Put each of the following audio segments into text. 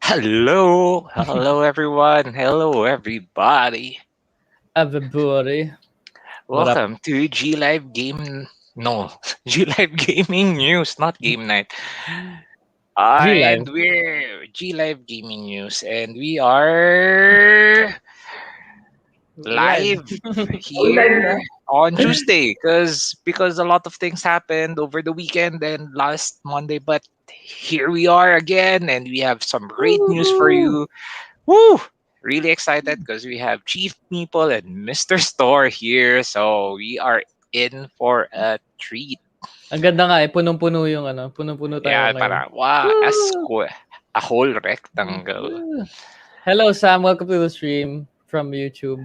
Hello everyone, hello everybody. Everybody, what up? Welcome to G Live Game. No, G Live Gaming News, not Game Night. G And Live. we're G Live Gaming News, and we are Live. live here on Tuesday because a lot of things happened over the weekend and last Monday, but here we are again, and we have some great news for Woohoo! you. Woo! Really excited because we have Chief Meeple and Mr. Store here. So we are in for a treat. Ang ganda nga eh, punong-puno yung punong-puno tayo Yeah, ngayon. para wow, Woo! a whole rectangle. Hello Sam, welcome to the stream from YouTube.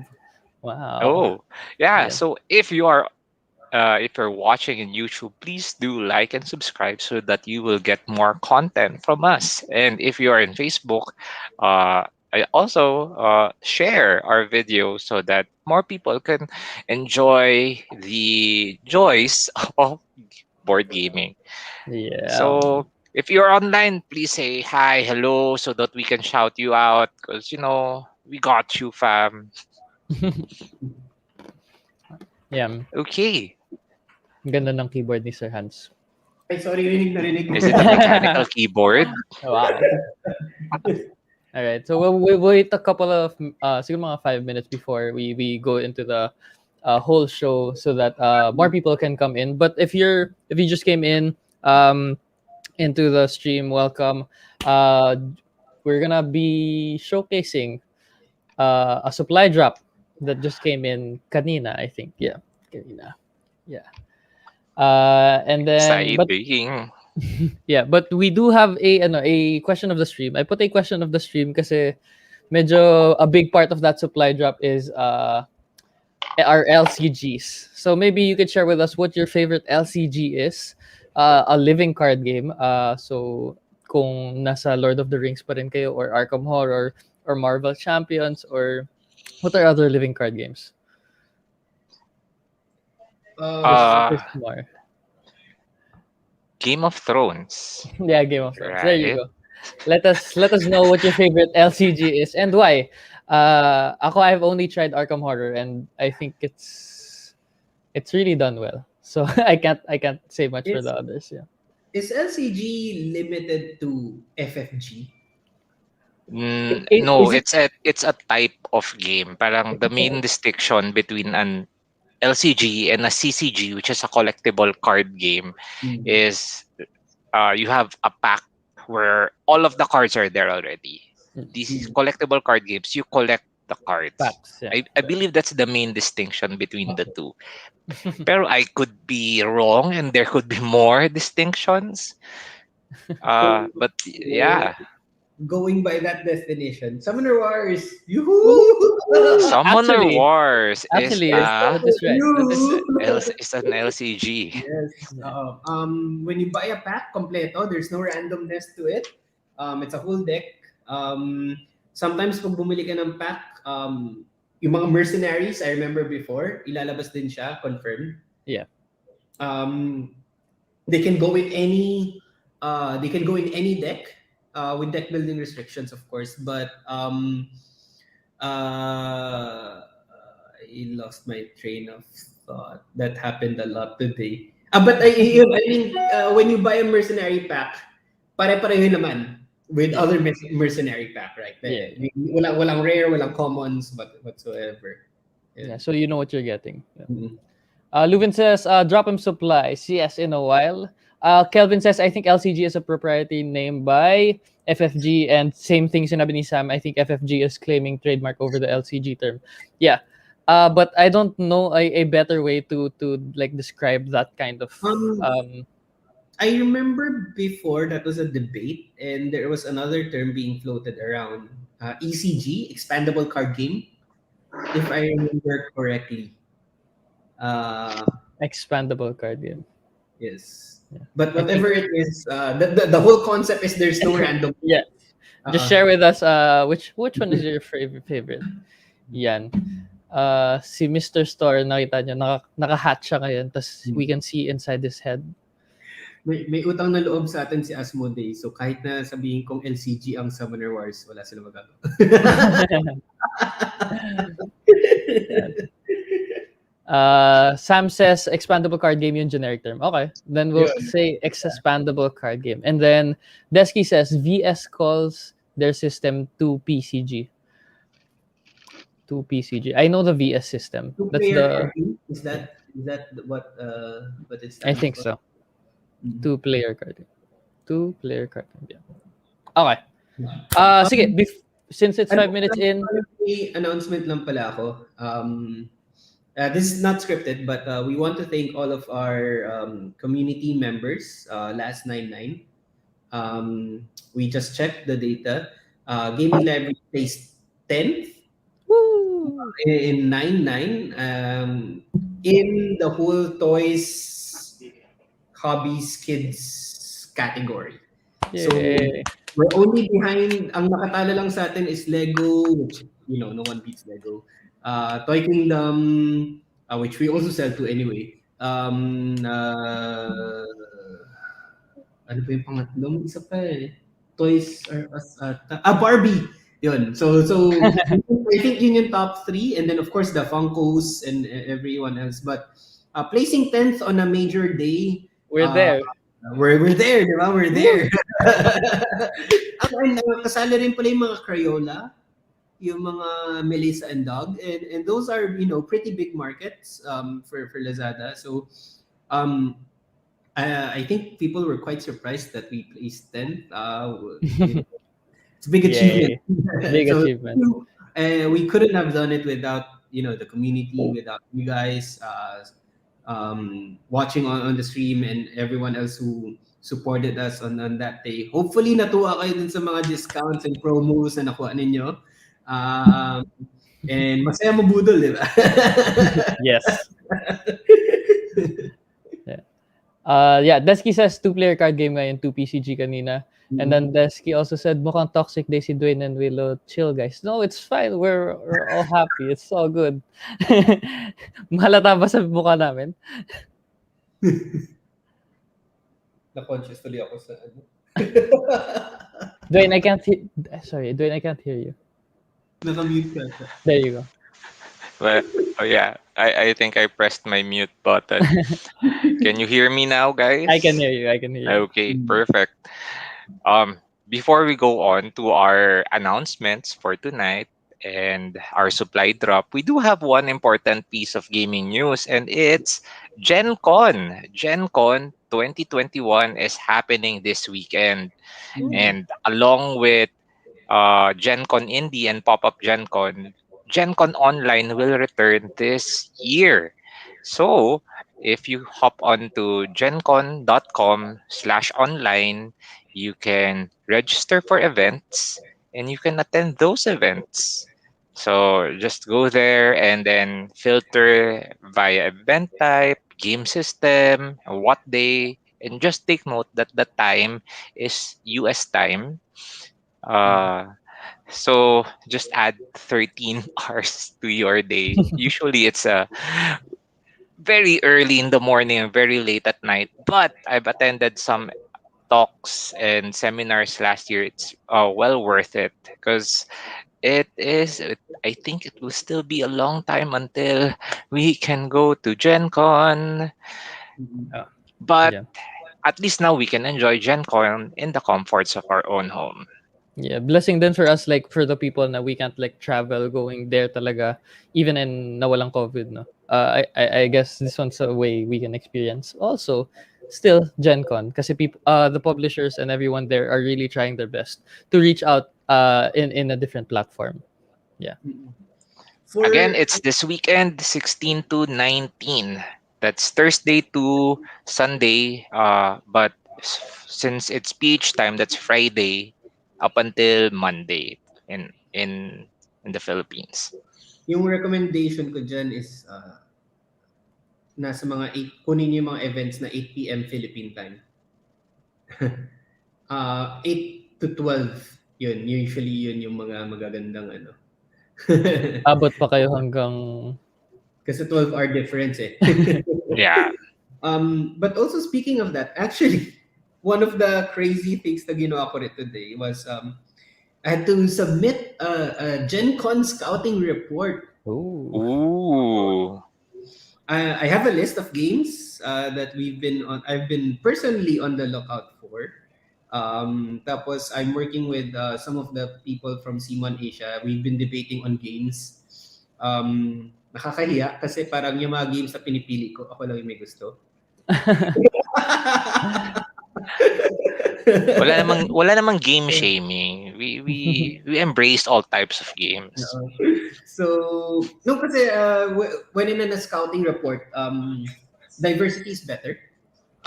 Wow. Oh, yeah. Yeah. So if you're watching in YouTube, please do like and subscribe so that you will get more content from us. And if you are in Facebook, I also share our video so that more people can enjoy the joys of board gaming. Yeah. So if you're online, please say hi, hello, so that we can shout you out because we got you, fam. Yeah. Okay, Ang ganda ng keyboard ni Sir Hans. Ay, sorry, rinig na rinig ko. is it a mechanical keyboard? Wow. All right. So we'll wait a couple of siguro mga 5 minutes before we go into the whole show so that more people can come in. But if you just came in into the stream, welcome. We're gonna be showcasing a supply drop that just came in kanina, I think. Yeah, kanina. Yeah. And then but Exciting. yeah, but we do have a question of the stream. I put a question of the stream kasi medyo a big part of that supply drop is our LCGs. So maybe you could share with us what your favorite LCG is. A living card game. So kung nasa Lord of the Rings pa rin kayo or Arkham Horror or Marvel Champions or what are other living card games? Uh, There's more. Game of Thrones, Yeah, Game of Thrones. There you right? go. Let us know what your favorite LCG is and why. Ako I've only tried Arkham Horror and I think it's really done well. So I can't say much for Is, the others. Yeah. is LCG limited to FFG? No, Is it it's a type of game. Parang the main distinction between an LCG and a CCG, which is a collectible card game, Mm. is you have a pack where all of the cards are there already. These Mm. collectible card games, you collect the cards. packs? Yeah. I believe that's the main distinction between the Okay. two. Pero I could be wrong and there could be more distinctions. But yeah, Going by that definition, Summoner Wars, yoo-hoo! Summoner Actually, Wars actually, that is right. That is right. is an LCG. Yes. Yeah. When you buy a pack completo, there's no randomness to it. It's a whole deck. Sometimes pag bumili ka ng pack, yung mga mercenaries, I remember before, ilalabas din siya, confirmed. Yeah. They can go in any deck with deck building restrictions, of course. But I lost my train of thought. That happened a lot today. But when you buy a mercenary pack, pare-pareho naman with other mercenary pack, right? Yeah. Walang rare, walang commons, but whatsoever. Yeah. So you know what you're getting. Yeah. Mhm. Luvin says, drop him supplies. Yes, in a while. Kelvin says, I think LCG is a proprietary name by FFG, and same thing sinabi ni Sam. I think FFG is claiming trademark over the LCG term. Yeah. But I don't know a better way to like describe that kind of I remember before that was a debate, and there was another term being floated around, ECG, expandable card game, if I remember correctly. expandable card game. Yes, Yeah. but I think- whatever it is, the whole concept is there's no random. Yeah. Just share with us which one is your favorite. Yan. Si Mr. Store, nakita nyo, naka-hat siya ngayon, tas we can see inside his head. may utang na loob sa atin si Asmodee. So kahit na sabihin kong LCG ang Summoner Wars, wala sila magagawa. Sam says expandable card game yung generic term. Okay. Then we'll say expandable card game. And then Desky says VS calls their system 2PCG. 2PCG. I know the VS system. That's the is that what it's I think so. 2-player card game. 2-player card game. Yeah. Okay. Sige, since it's 5 minutes in, announcement lang pala ako. This is not scripted, but we want to thank all of our community members. Last 9-9. We just checked the data. Gaming Library placed 10th. Woo! In 9-9. In the whole toys, hobbies, kids category. Yay. So we're only behind. Ang nakatalo lang sa atin is Lego, which no one beats Lego. Toy Kingdom, which we also sell to anyway. Ano pa yung pangatlong? Isa pa eh. Toys R Us Barbie. Yun. So I think yun yung top 3, and then of course the Funkos and everyone else. But placing 10th on a major day, we're there. We're there, di ba? We're there. Kasali rin pala yung mga Crayola, yung mga Melissa and Dog, and those are pretty big markets for Lazada. So I think people were quite surprised that we placed 10th. It's a big achievement. Big achievement. We couldn't have done it without the community, without you guys watching on the stream, and everyone else who supported us on that day. Hopefully natuwa kayo dun sa mga discounts and promos na nakuha ninyo. And masaya mabudol, di ba? Yes. Desky says 2-player card game ngayon, 2PCG kanina. And then Desky also said, mukhang toxic day si Dwayne and Willow. Chill, guys. No, it's fine. We're all happy. It's all good. Mahalata ba sa mukha namin? Na-conscious tuloy ako sa Dwayne, I can't hear you. Naka-mute ka. There you go. Well, I think I pressed my mute button. Can you hear me now, guys? I can hear you. Okay, perfect. Before we go on to our announcements for tonight and our supply drop, we do have one important piece of gaming news, and it's Gen Con. Gen Con 2021 is happening this weekend. And along with Gen Con Indie and Pop-Up Gen Con Online will return this year. So if you hop onto gencon.com/online, you can register for events and you can attend those events. So just go there and then filter via event type, game system, what day, and just take note that the time is US time. So just add 13 hours to your day. Usually it's very early in the morning and very late at night. But I've attended some talks and seminars last year. It's well worth it because I think it will still be a long time until we can go to Gen Con. But at least now we can enjoy Gen Con in the comforts of our own home. Yeah, blessing then for us, like for the people na we can't like travel going there talaga, even in na walang COVID, no. I guess this one's a way we can experience. Also, still Gen Con, kasi people, the publishers and everyone there are really trying their best to reach out in a different platform. Yeah. Again, it's this weekend, 16 to 19. That's Thursday to Sunday. But since it's peach time, that's Friday up until Monday in the Philippines. Yung recommendation ko dyan is nasa mga 8, kunin niyo yung mga events na 8 p.m. Philippine time. 8 to 12, yun. Usually yun yung mga magagandang ano. Abot pa kayo hanggang... Kasi 12-hour difference eh. Yeah. But also speaking of that, actually, one of the crazy things na ginawa ko rin today was I had to submit a Gen Con scouting report. Ooh. Ooh. I have a list of games that I've been personally on the lookout for. Tapos I'm working with some of the people from Simon Asia. We've been debating on games. Nakakahiya kasi parang yung mga games na pinipili ko, ako lang yung may gusto. Wala namang game shaming. We embraced all types of games. So, no, kasi when in a scouting report, diversity is better.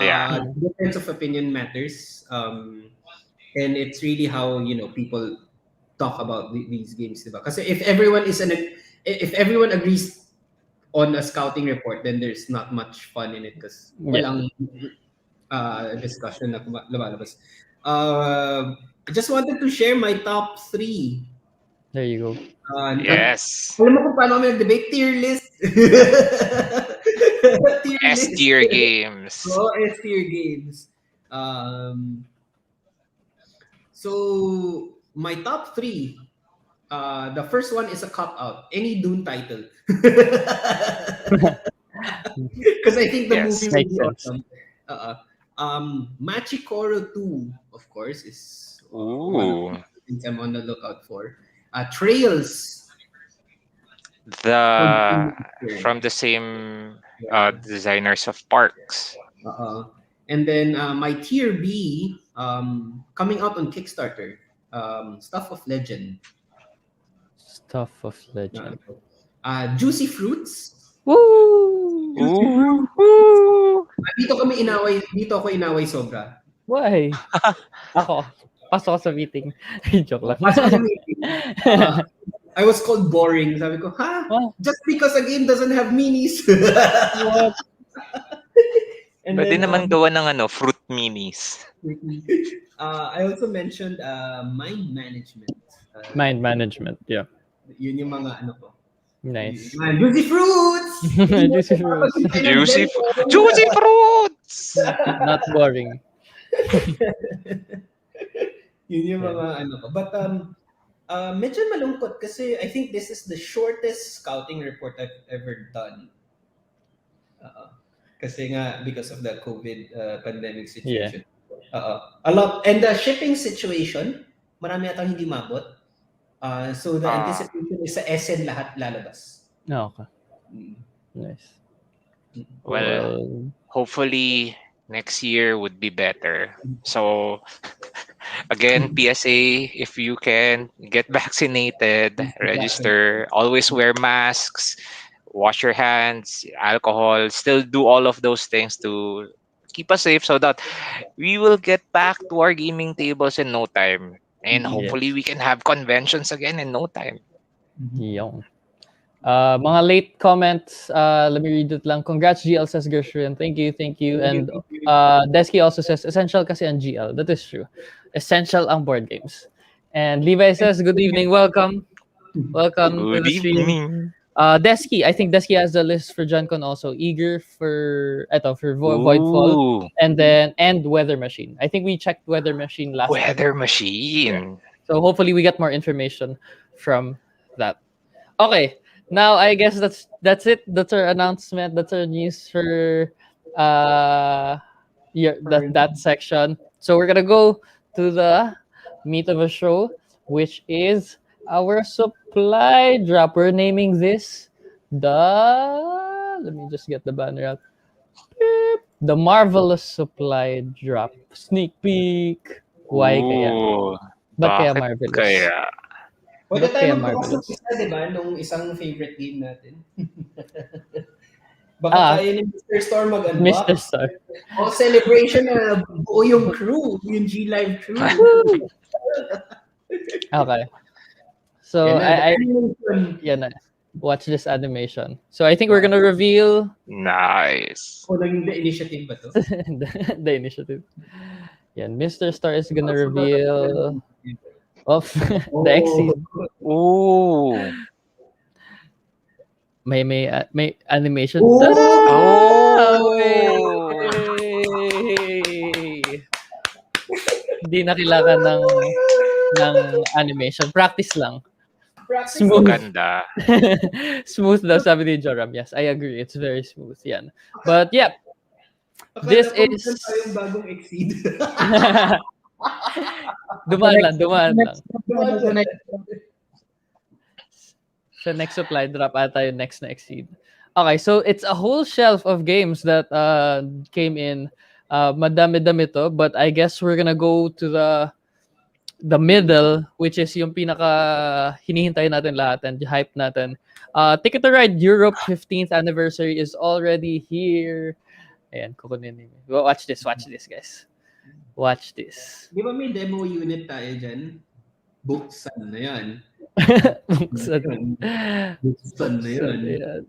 Yeah. Difference of opinion matters. And it's really how, people talk about these games, diba? Kasi if everyone agrees on a scouting report, then there's not much fun in it because walang discussion na lumalabas. I just wanted to share my top 3. There you go. Yes. Alam mo kung paano kami nag-debate? Tier list. S-tier games. Oo, S-tier games. So, my top 3, the first one is a cop-out. Any Dune title. Because I think the movie will be awesome. Machikoro 2, of course, is one of the things I'm on the lookout for. Trails. From the same designers of Parks. And then my tier B, coming out on Kickstarter, Stuff of Legend. Stuff of Legend. Juicy Fruits. Woo! Dito ako inaway sobra. Why? Ako. Pasok sa meeting. Joke lang. I was called boring. Sabi ko, just because a game doesn't have minis. What? Pwede naman gawa ng fruit minis. I also mentioned mind management. Mind management, yeah. Yun yung mga ko. Nice. Juicy fruits! Juicy fruits! Not boring. Yun yung mga ko. But medyo malungkot kasi I think this is the shortest scouting report I've ever done. Kasi nga because of the COVID pandemic situation. A lot. And the shipping situation, marami yatang hindi mabot. So the anticipation is sa SN lahat lalabas. Okay. Nice. Well, hopefully next year would be better. So again, PSA, if you can get vaccinated, register, always wear masks, wash your hands, alcohol, still do all of those things to keep us safe so that we will get back to our gaming tables in no time. And hopefully we can have conventions again in no time. Yung. Mga late comments, let me read it lang. Congrats, GL, says Gershwin. Thank you. And Desky also says, essential kasi ang GL. That is true. Essential ang board games. And Levi says, good evening, welcome. Welcome to the stream. Evening. Desky, I think Desky has the list for GenCon also. Eager for Voidfall. And Weather Machine. I think we checked Weather Machine last time. Weather Machine. So hopefully we get more information from that. Okay. Now I guess that's it. That's our announcement. That's our news for that section. So we're gonna go to the meat of the show, which is our supply drop. We're naming this let me just get the banner out. The Marvelous Supply Drop. Sneak peek. Why kaya? Ba't kaya Marvelous? Kaya? Pwede tayo magpapasok isa, diba? Nung isang favorite game natin. Baka tayo ni Mr. Star mag-unbox. Mr. Star. Celebration na buo yung crew. Yung G-Live crew. Okay. So, watch this animation. So, I think we're gonna reveal... Nice. The initiative ba to? The initiative. Yan, Mr. Star is gonna reveal... of the Exceed. Ooh. May animation. Oh! Hindi na kailangan ng animation. Practice lang. Practice Smooth. Ganda. Smooth daw, sabi ni Joram. Yes, I agree. It's very smooth. Yan. But yeah, Akala this ko is... meron tayong bagong exceed. dumaan lang. Sa next supply drop ata yung next na exceed. Okay, so it's a whole shelf of games that came in. Madami-dami to, but I guess we're gonna go to the middle, which is yung pinaka hinihintay natin lahat and hype natin. Ticket to Ride Europe 15th anniversary is already here. Ayan, kukunin niyo. Watch this, guys. Watch this. Di ba may demo unit tayo dyan? Buksan na yan. Buksan. Buksan na yan.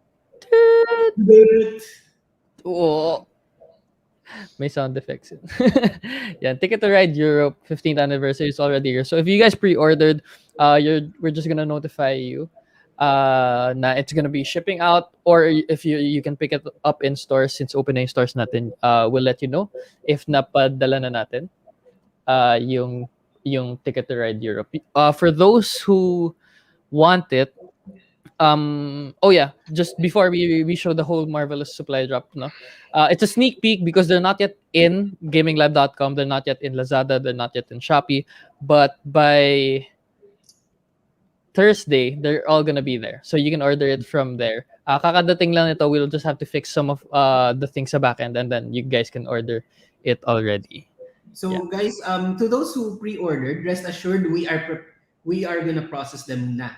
Oo. May sound effects yun. Yan, Ticket to Ride Europe 15th anniversary is already here. So if you guys pre-ordered, we're just gonna notify you na it's gonna be shipping out, or if you can pick it up in stores since opening stores natin, we'll let you know if napadala na natin yung Ticket to Ride Europe. For those who want it, oh yeah, just before we show the whole marvelous supply drop, no, it's a sneak peek because they're not yet in gaminglab.com, they're not yet in Lazada, they're not yet in Shopee, but by Thursday they're all gonna be there, so you can order it from there. Kakadating lang nito, we'll just have to fix some of the things sa backend, and then you guys can order it already. So guys, to those who pre-ordered, rest assured we are gonna process them na.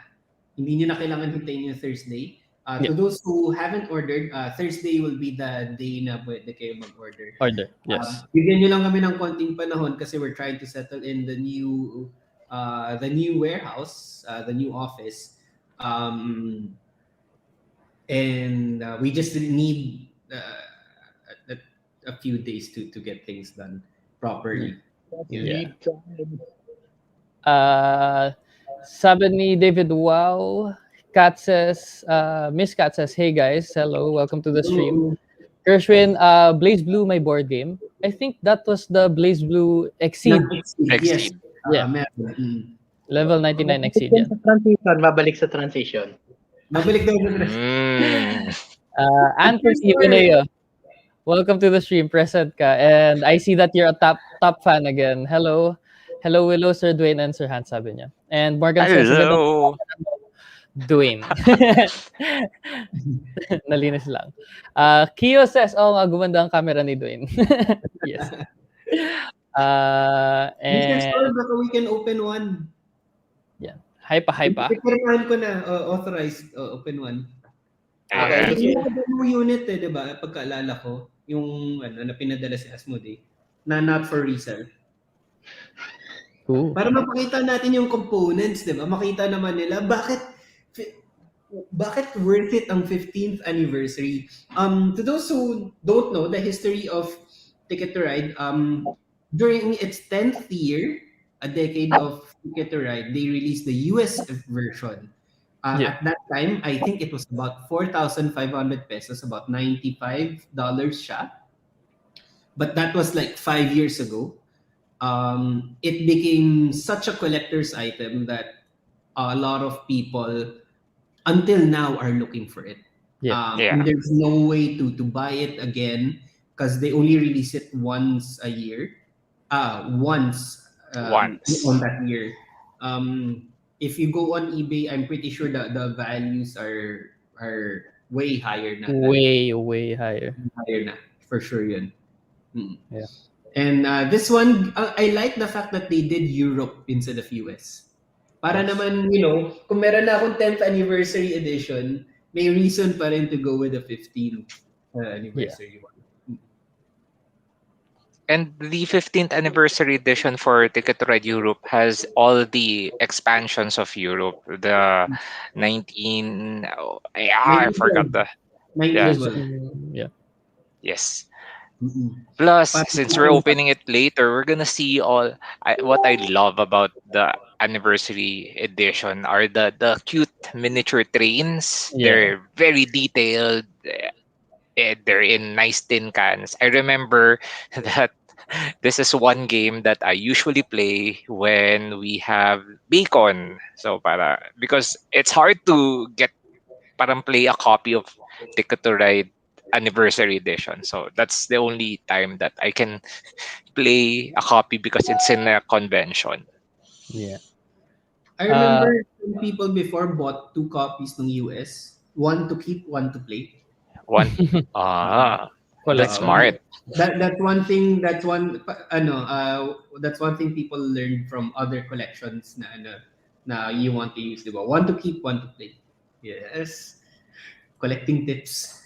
Hindi nyo na kailangan hintayin yung Thursday. To those who haven't ordered, Thursday will be the day na pwede kayo mag-order. Yes. Bigyan nyo lang kami ng konting panahon kasi we're trying to settle in the new warehouse, the new office. And we just need a few days to get things done properly. Yeah. Sabi ni David, wow. Kat says, Miss Kat says, hey guys, hello, welcome to the stream. Gershwin, Blaze Blue, my board game. I think that was the Blaze Blue Exceed. Yes. Yeah. Level 99 Exceed. Yeah. Babalik sa transition. Babalik daw sa Anthony Pineo, welcome to the stream, present ka. And I see that you're a top fan again. Hello, Willow, Sir Dwayne, and Sir Hans, sabi niya. And Morgan says, hello. Dwayne. Nalinis lang. Kio says, nga, gumanda ang camera ni Dwayne. Yes. And baka we can open one. Yeah. Hype pa. Ipirmahan ko na, authorized, open one. Yung demo unit di ba? Pagkaalala ko, yung na pinadala si Asmodee, na not for resale. Ooh. Para mapakita natin yung components, di ba? Makita naman nila bakit worth it ang 15th anniversary. To those who don't know the history of Ticket to Ride, during its 10th year, a decade of Ticket to Ride, they released the US version. At that time, I think it was about 4,500 pesos, about $95 siya. But that was like 5 years ago. It became such a collector's item that a lot of people until now are looking for it. And there's no way to buy it again because they only release it once a year. Once on that year. If you go on eBay, I'm pretty sure that the values are way higher na. Way higher. Higher na, for sure yun. Yeah. And this one, I like the fact that they did Europe instead of US. Para naman, kung meron na akong 10th anniversary edition, may reason pa rin to go with the 15th anniversary one. And the 15th anniversary edition for Ticket to Ride Europe has all the expansions of Europe. The 19... I forgot the... Yeah. Yes. Mm-hmm. Plus, since we're opening it later, we're gonna see all... what I love about the anniversary edition are the cute miniature trains. Yeah. They're very detailed. they're in nice tin cans. I remember that this is one game that I usually play when we have bacon. So because it's hard to get parang play a copy of Ticket to Ride Anniversary Edition. So that's the only time that I can play a copy because it's in a convention. Yeah. I remember some people before bought 2 copies ng US. One to keep, one to play. One that's Collector. smart. That's one thing. That's one thing people learned from other collections na you want to use, diba? One to keep, one to play. Yes, collecting tips.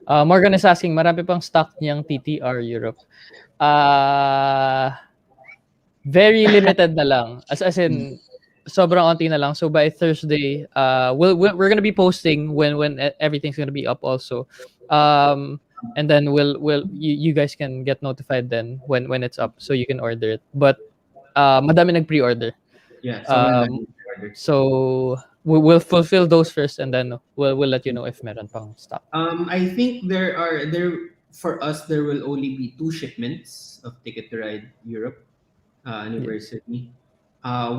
Morgan is asking, marami pang stock niyang TTR Europe. Very limited na lang. As in, sobrang onti na lang. So by Thursday, we're gonna be posting when everything's gonna be up also. And then you guys can get notified then when it's up, so you can order it. But madami nag-pre-order. Yeah. So we'll fulfill those first, and then we'll let you know if meron pang stock. I think for us there will only be 2 shipments of Ticket to Ride Europe anniversary.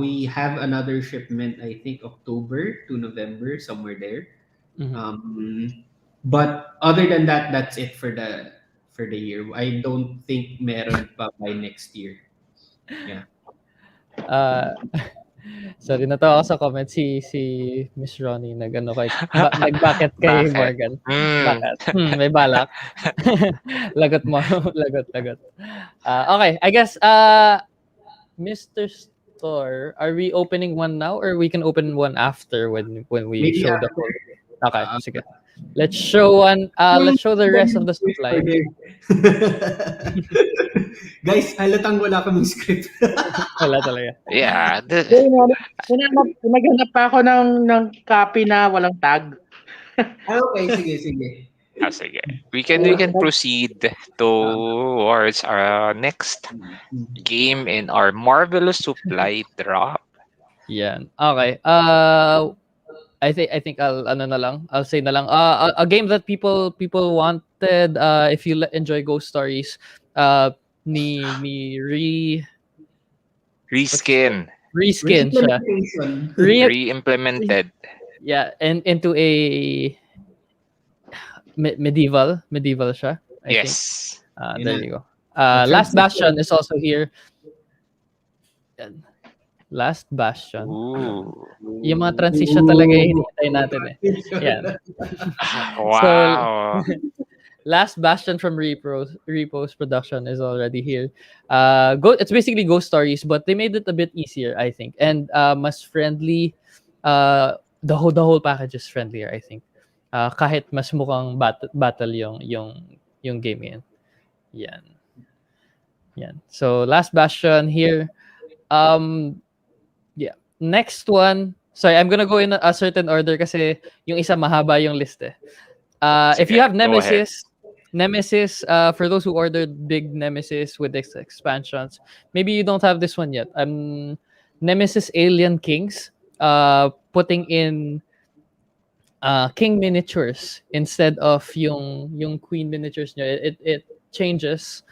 We have another shipment, I think October to November, somewhere there. But other than that, that's it for the year. I don't think meron pa by next year. Yeah. Sorry, natawa ako sa comment si Miss Ronnie nag-bucket kay Bakit? Morgan. Bakit? May balak. Lagot mo. lagot. Okay, I guess Mr. Store, are we opening one now or we can open one after when we Maybe show the after. whole? Okay, sige. Let's show one. Let's show the rest of the supply. Guys, halatang wala kaming script. Wala talaga. Yeah. Naghanap pa ako ng copy na walang tag. Okay, sige. Sige. We can proceed towards our next game in our marvelous supply drop. Yan. Okay. I think I'll say na lang. A game that people wanted, if you enjoy ghost stories, ni Reskin. siya. Re-implemented. Yeah, and into a medieval siya. I think. Yes. There you go. Last Bastion is also here. Yan. Last Bastion. Ooh. Yung mga transition talaga yung hinihintay natin eh. Yan. Wow. So, Last Bastion from Repost Production is already here. It's basically ghost stories, but they made it a bit easier, I think, and mas friendly. The whole package is friendlier, I think. Kahit mas mukhang battle yung game yan. Yan. So Last Bastion here. Yeah. Next one. Sorry, I'm gonna go in a certain order kasi yung isa mahaba yung list eh. If you have Nemesis, for those who ordered big Nemesis with expansions, maybe you don't have this one yet. Nemesis Alien Kings, putting in king miniatures instead of yung queen miniatures nyo. It changes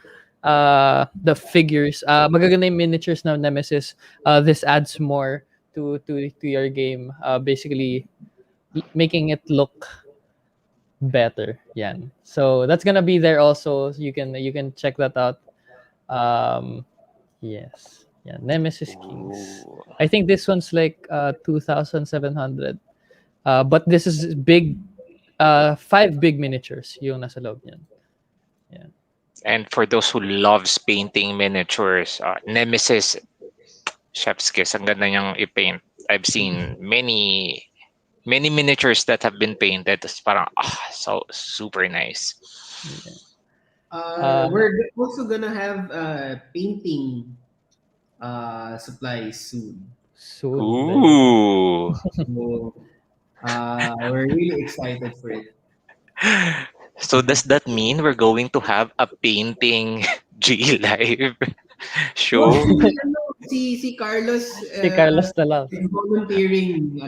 the figures. Magaganda yung miniatures na Nemesis. This adds more to your game, basically making it look better. Yan. So that's gonna be there also. You can check that out. Yes. Yeah, Nemesis Kings. I think this one's like 2,700. But this is big, 5 big miniatures yung nasa loob niyan. Yeah. And for those who loves painting miniatures, Nemesis, chef's kiss, ang ganda niyang i-paint. I've seen many miniatures that have been painted. It's parang so super nice. Yeah. We're also gonna have painting supplies soon. Ooh. So, we're really excited for it. So does that mean we're going to have a painting G Live show? Si Carlos. Si Carlos na lang. Volunteering,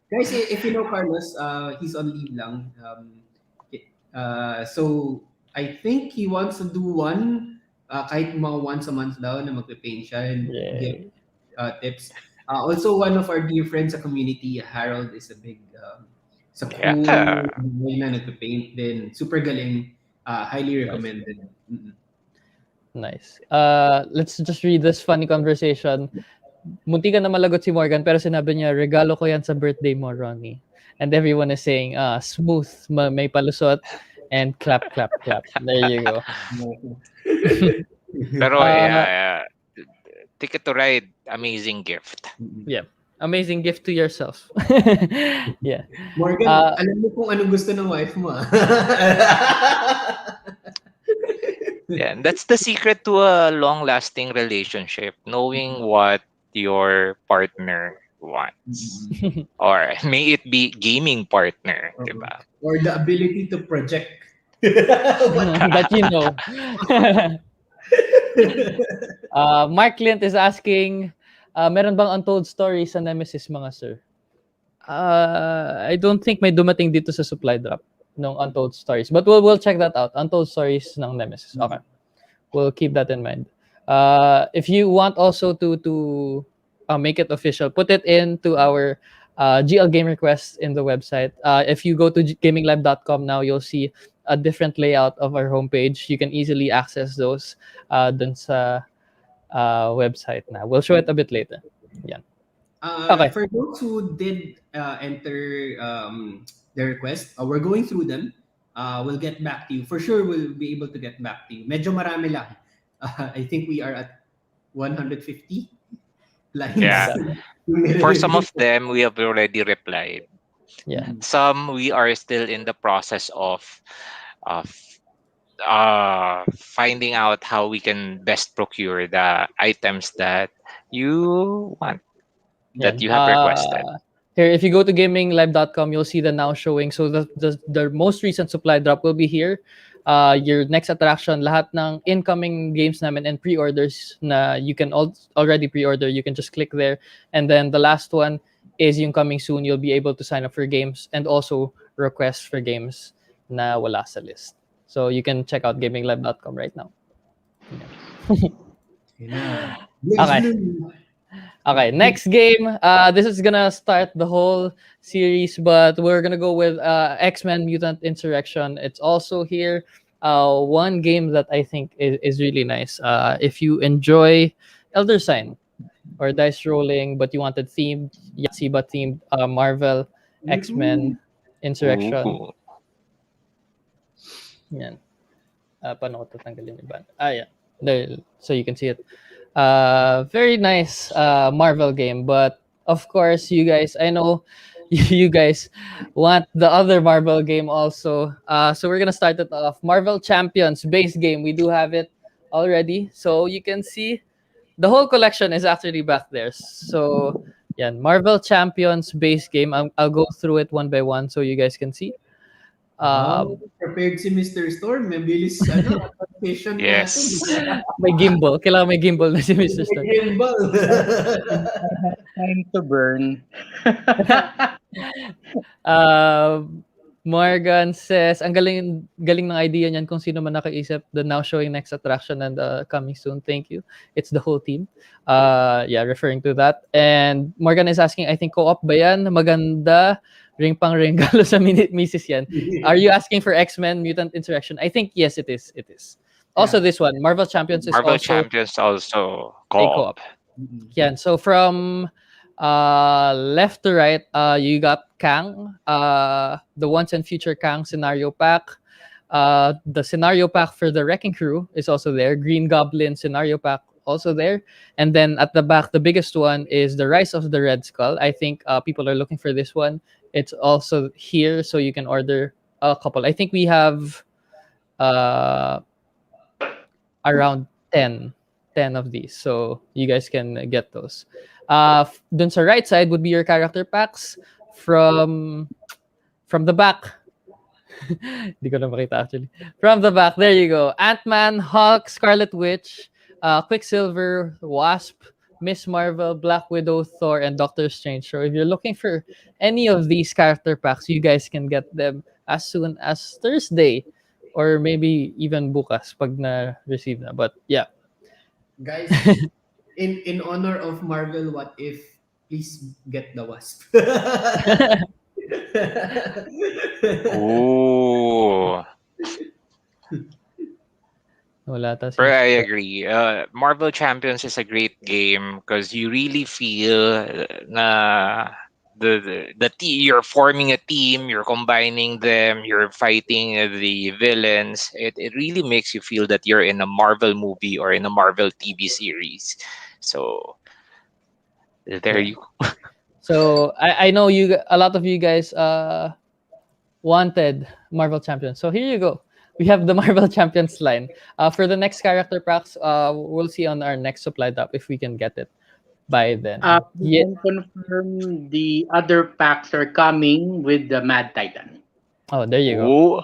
guys, if you know Carlos, he's on leave lang. So I think he wants to do one kahit mga once a month daw na magpe-paint siya and give Yay. tips. Also, one of our dear friends sa community, Harold, is a big sa cool Yeah. guy na nagpe-paint din. Super galing. Highly recommended. Mm-mm. Nice. Let's just read this funny conversation. Munti ka na malagot si Morgan pero sinabi niya, regalo ko yan sa birthday mo, Ronnie. And everyone is saying, smooth, may palusot, and clap, clap, clap. There you go. Pero Uh, yeah, Ticket to Ride, amazing gift. Yeah. Amazing gift to yourself. Yeah. Morgan, alam mo kung anong gusto ng wife mo. Yeah, and that's the secret to a long-lasting relationship, knowing what your partner wants. Or may it be gaming partner, diba? Or the ability to project. That you know. Mark Clint is asking, meron bang untold stories sa Nemesis mga sir? I don't think may dumating dito sa supply drop ng untold stories. But we'll check that out. Untold stories ng Nemesis. Okay. We'll keep that in mind. If you want also to make it official, put it into our GL game requests in the website. If you go to gaminglab.com now, you'll see a different layout of our homepage. You can easily access those dun sa website na. We'll show it a bit later. Yeah. Okay. For those who did enter their request, we're going through them. We'll get back to you. For sure, we'll be able to get back to you. Medyo marami lang. I think we are at 150 lines. Yeah. For some of them, we have already replied. Yeah. Some we are still in the process of finding out how we can best procure the items that you want, that you have requested. Here, if you go to gaminglive.com, you'll see the now showing. So the most recent supply drop will be here. Your next attraction, lahat ng incoming games namin and pre-orders na you can already pre-order, you can just click there. And then the last one is yung coming soon. You'll be able to sign up for games and also request for games na wala sa list. So you can check out gaminglive.com right now. Yeah. Okay, next game. This is gonna start the whole series, but we're gonna go with X-Men Mutant Insurrection. It's also here. One game that I think is really nice. If you enjoy Elder Sign or dice rolling, but you wanted themed, Yahtzee but themed Marvel, X-Men Insurrection. Ooh. Yan. Paano ko tatanggalin yung ban? Yeah. There, so you can see it. Very nice Marvel game, but of course you guys, I know you guys want the other Marvel game also. So we're gonna start it off. Marvel Champions base game. We do have it already, so you can see the whole collection is actually back there. So yeah, Marvel Champions base game. I'll go through it one by one so you guys can see. Prepared si Mr. Storm. May bilis patient Yes. natin. May gimbal. Kailangan may gimbal na si Mr. Stone. May gimbal. Time to burn. Morgan says, ang galing ng idea niyan kung sino man nakaisip. The now showing next attraction and coming soon. Thank you. It's the whole team. Yeah, referring to that. And Morgan is asking, I think co-op ba yan? Maganda. Ring pang regalo sa misis yan. Are you asking for X-Men Mutant Insurrection? I think yes, it is. It is. Also this one, Marvel Champions is Marvel also Champions also a co-op. Yeah, so from left to right, you got Kang, the Once and Future Kang scenario pack. The scenario pack for the Wrecking Crew is also there. Green Goblin scenario pack also there. And then at the back, the biggest one is the Rise of the Red Skull. I think people are looking for this one. It's also here, so you can order a couple. I think we have around 10 of these, so you guys can get those. Dun sa right side would be your character packs from the back. Hindi ko na makita actually. From the back, there you go. Ant-Man, Hulk, Scarlet Witch, Quicksilver, Wasp, Miss Marvel, Black Widow, Thor, and Doctor Strange. So if you're looking for any of these character packs, you guys can get them as soon as Thursday or maybe even bukas pag na-receive na. But yeah. Guys, in honor of Marvel What If, please get the Wasp. Ooh. Wala ata si But I Mr. agree. Marvel Champions is a great game because you really feel na you're forming a team, you're combining them, you're fighting the villains. It really makes you feel that you're in a Marvel movie or in a Marvel TV series. So there Yeah. you So I know a lot of you guys wanted Marvel Champions. So here you go. We have the Marvel Champions line. For the next character packs, we'll see on our next supply drop if we can get it by then. We Yeah. can confirm the other packs are coming with the Mad Titan. Oh, there you go. Ooh.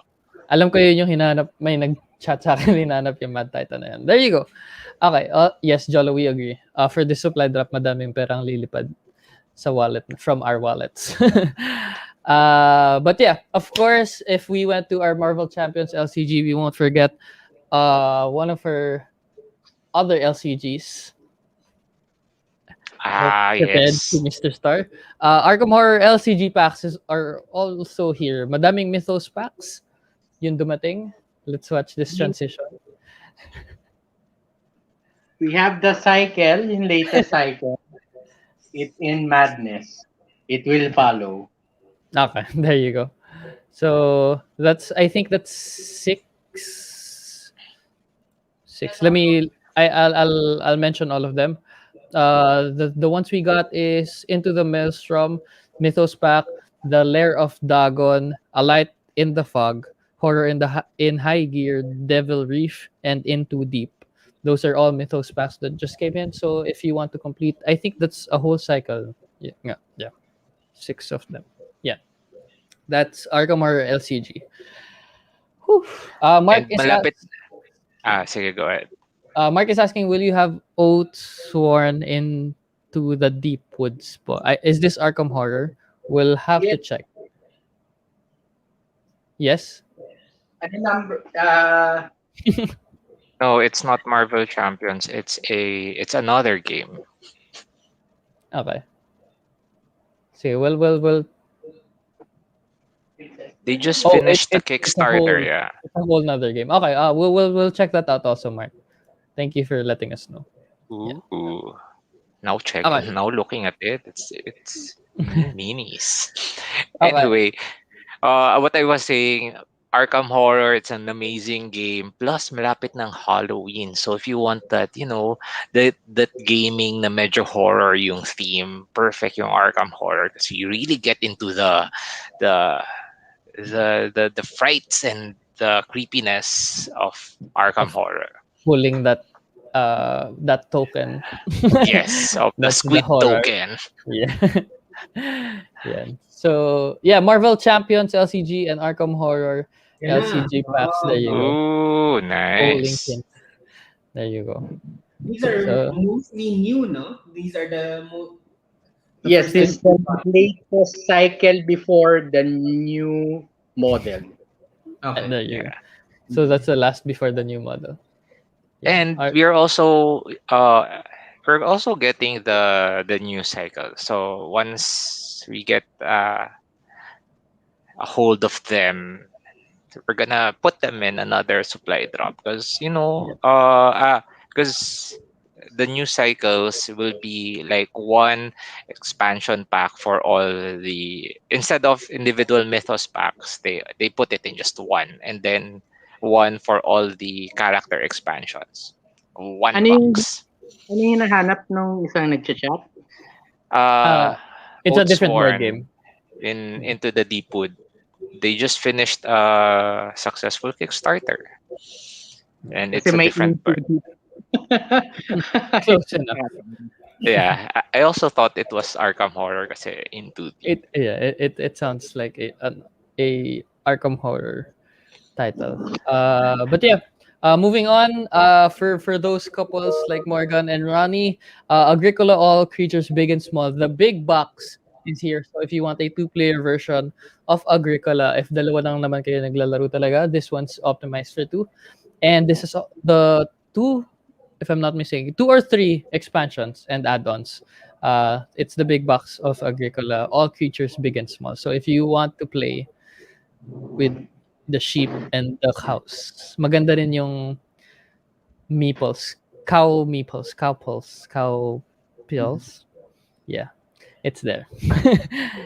Alam ko yun yung hinanap. May nag-chat sa akin, hinanap yung Mad Titan na yan. There you go. Okay. Yes, Jolo, we agree. For the supply drop, madaming perang lilipad sa wallet from our wallets. But yeah, of course, if we went to our Marvel Champions LCG, we won't forget one of our other LCGs. Prepared Yes. to Mr. Star. Arkham Horror LCG packs are also here. Madaming Mythos packs yung dumating. Let's watch this transition. We have the cycle, in latest cycle. It's in Madness. It will follow. Okay, there you go. So I think that's six. I'll mention all of them. The ones we got is Into the Maelstrom, Mythos Pack, The Lair of Dagon, A Light in the Fog, Horror in High Gear, Devil Reef, and Into Deep. Those are all Mythos packs that just came in. So if you want to complete, I think that's a whole cycle. Yeah. 6 of them. Yeah. That's Arkham Horror LCG. Whew. Mark And is malapit. Sige, go ahead. Mark is asking, will you have oaths sworn into the deep woods? Is this Arkham Horror? We'll have to check. Yes? Ano number? No, it's not Marvel Champions. It's another game. Okay. See, we'll They just finished the it's a Kickstarter, whole, yeah. it's a whole nother game. Okay, we'll check that out also, Mark. Thank you for letting us know. Ooh. Now check. Okay. Now looking at it, it's minis. Okay. Anyway, what I was saying, Arkham Horror, it's an amazing game. Plus, malapit ng Halloween. So if you want that, that gaming na medyo horror yung theme, perfect yung Arkham Horror kasi you really get into the frights and the creepiness of Arkham Horror. Pulling that token. Yes, of the That's squid horror. token. Yeah. Yeah. So yeah, Marvel Champions LCG and Arkham Horror LCG packs. There you go. Ooh, Polling nice. pins. There you go. These are mostly new, no? These are the Yes, this is the latest cycle before the new model. Okay. There you go. Yeah. So that's the last before the new model. Yeah. And we're also getting the new cycle. So once we get a hold of them, we're gonna put them in another supply drop because because the new cycles will be like one expansion pack for all instead of individual mythos packs, they put it in just one, and then one for all the character expansions. One box. Ano yung hinahanap nung isang nagchat-chat? It's a different Oathsworn board game. Into the Deep Wood. They just finished a successful Kickstarter, and it's a different board. Close enough. Yeah, I also thought it was Arkham Horror kasi Into Deep. It sounds like a Arkham Horror title. But yeah, moving on. For those couples like Morgan and Ronnie, Agricola, all creatures big and small. The big box is here. So if you want a 2-player version of Agricola, if dalawa lang naman kayo naglalaro talaga, this one's optimized for 2. And this is the 2, if I'm not mistaken, 2 or 3 expansions and add-ons. It's the big box of Agricola, all creatures big and small. So if you want to play with the sheep and the cows, maganda rin yung meeples, cow meeples, cow pulse, cow pills. Yeah, it's there.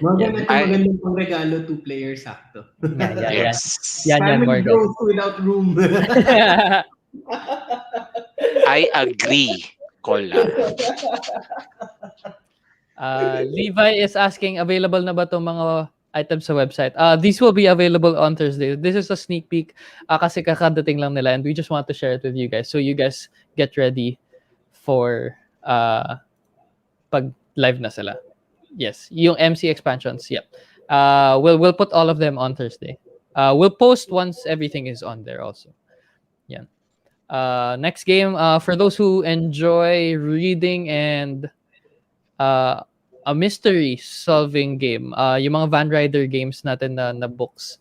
Maganda Yan. ito, magandang pang regalo, 2-player sakto. Yeah. Yes. Yan, Family Morgan. growth without room. I agree, Kola. Levi is asking, available na ba itong mga items sa website? These will be available on Thursday. This is a sneak peek kasi kakadating lang nila and we just want to share it with you guys. So you guys get ready for pag live na sila. Yes, yung MC expansions, yep. We'll put all of them on Thursday. We'll post once everything is on there also. Yeah. Next game, for those who enjoy reading and a mystery solving game, yung mga Van Ryder games natin na books.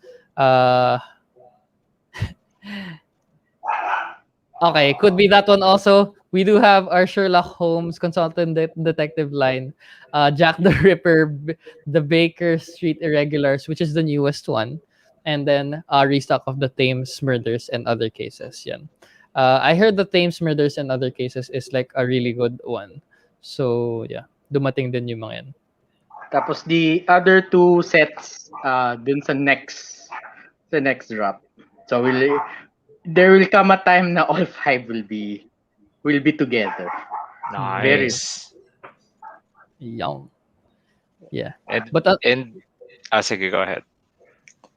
Okay, could be that one also. We do have our Sherlock Holmes consultant detective line, Jack the Ripper, the Baker Street Irregulars, which is the newest one, and then restock of the Thames Murders and Other Cases. Yan. I heard the Thames Murders and Other Cases is like a really good one. So yeah, dumating din yung mga yan. Tapos the other 2 sets dun sa next drop. So there will come a time na all 5 will be together. Nice. Young. Yeah. And, But sige, go ahead.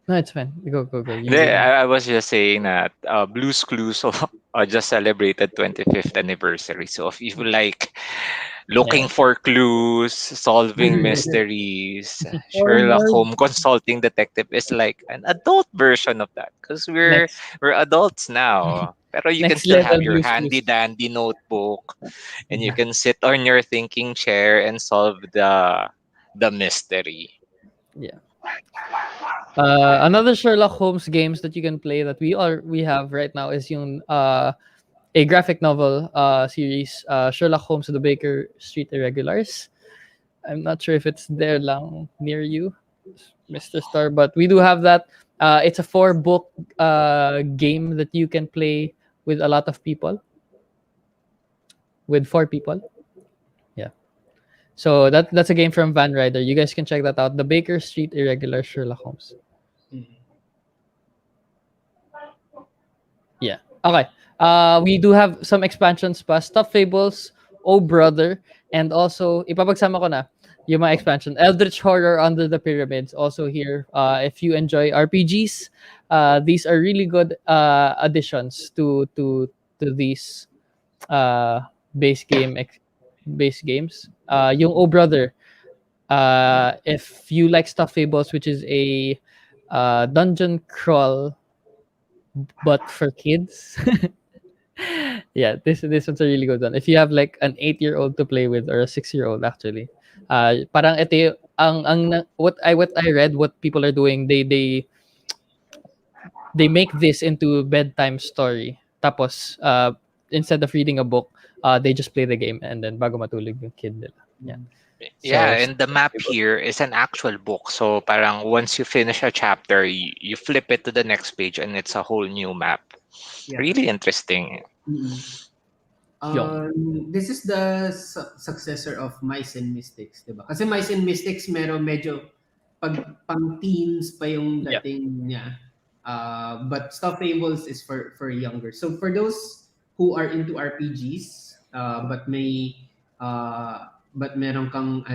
no, it's fine. Go. I was just saying that Blue's Clues just celebrated 25th anniversary. So if you like looking for clues, solving mysteries, Sherlock Holmes consulting detective is like an adult version of that because we're adults now. Pero you can Next still have level your Blue's handy Clues. dandy notebook and you can sit on your thinking chair and solve the mystery. Yeah. Another Sherlock Holmes games that you can play that we have right now is yung a graphic novel series, Sherlock Holmes and the Baker Street Irregulars. I'm not sure if it's there lang near you, Mr. Star, but we do have that. It's a 4-book game that you can play with a lot of people, with 4 people. Yeah. So that's a game from Van Ryder. You guys can check that out. The Baker Street Irregular Sherlock Holmes. Yeah. Okay. We do have some expansions pa. Stuff Fables, Oh Brother, and also ipapagsama ko na yung mga expansion. Eldritch Horror Under the Pyramids also here. If you enjoy RPGs, these are really good additions to these base games. Yung Oh Brother, if you like Stuff Fables, which is a dungeon crawl but for kids. Yeah, this one's a really good one. If you have like an 8-year-old to play with or a 6-year-old actually, parang ito what I read, what people are doing, they make this into bedtime story. Tapos instead of reading a book, they just play the game and then bago matulog yung kid nila. Yeah. Yeah, So, and the map here is an actual book. So parang once you finish a chapter, you flip it to the next page and it's a whole new map. Yeah. Really interesting. This is the successor of Mice and Mystics, diba? Kasi Mice and Mystics medyo pang teens pa yung dating niya. But Stuff Fables is for younger. So for those who are into RPGs, but meron kang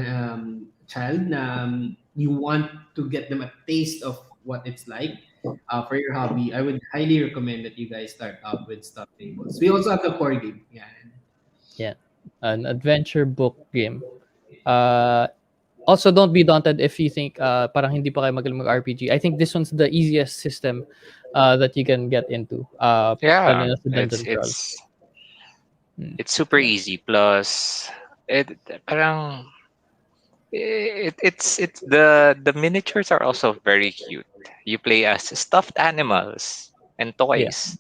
child na you want to get them a taste of what it's like for your hobby, I would highly recommend that you guys start up with Stuff Fables. We also have the core game. Yeah, an adventure book game. Also, don't be daunted if you think parang hindi pa kayo magaling mag-RPG. I think this one's the easiest system that you can get into. Yeah, Dungeon crawl. it's super easy. Plus, parang It's the miniatures are also very cute. You play as stuffed animals and Yeah. toys.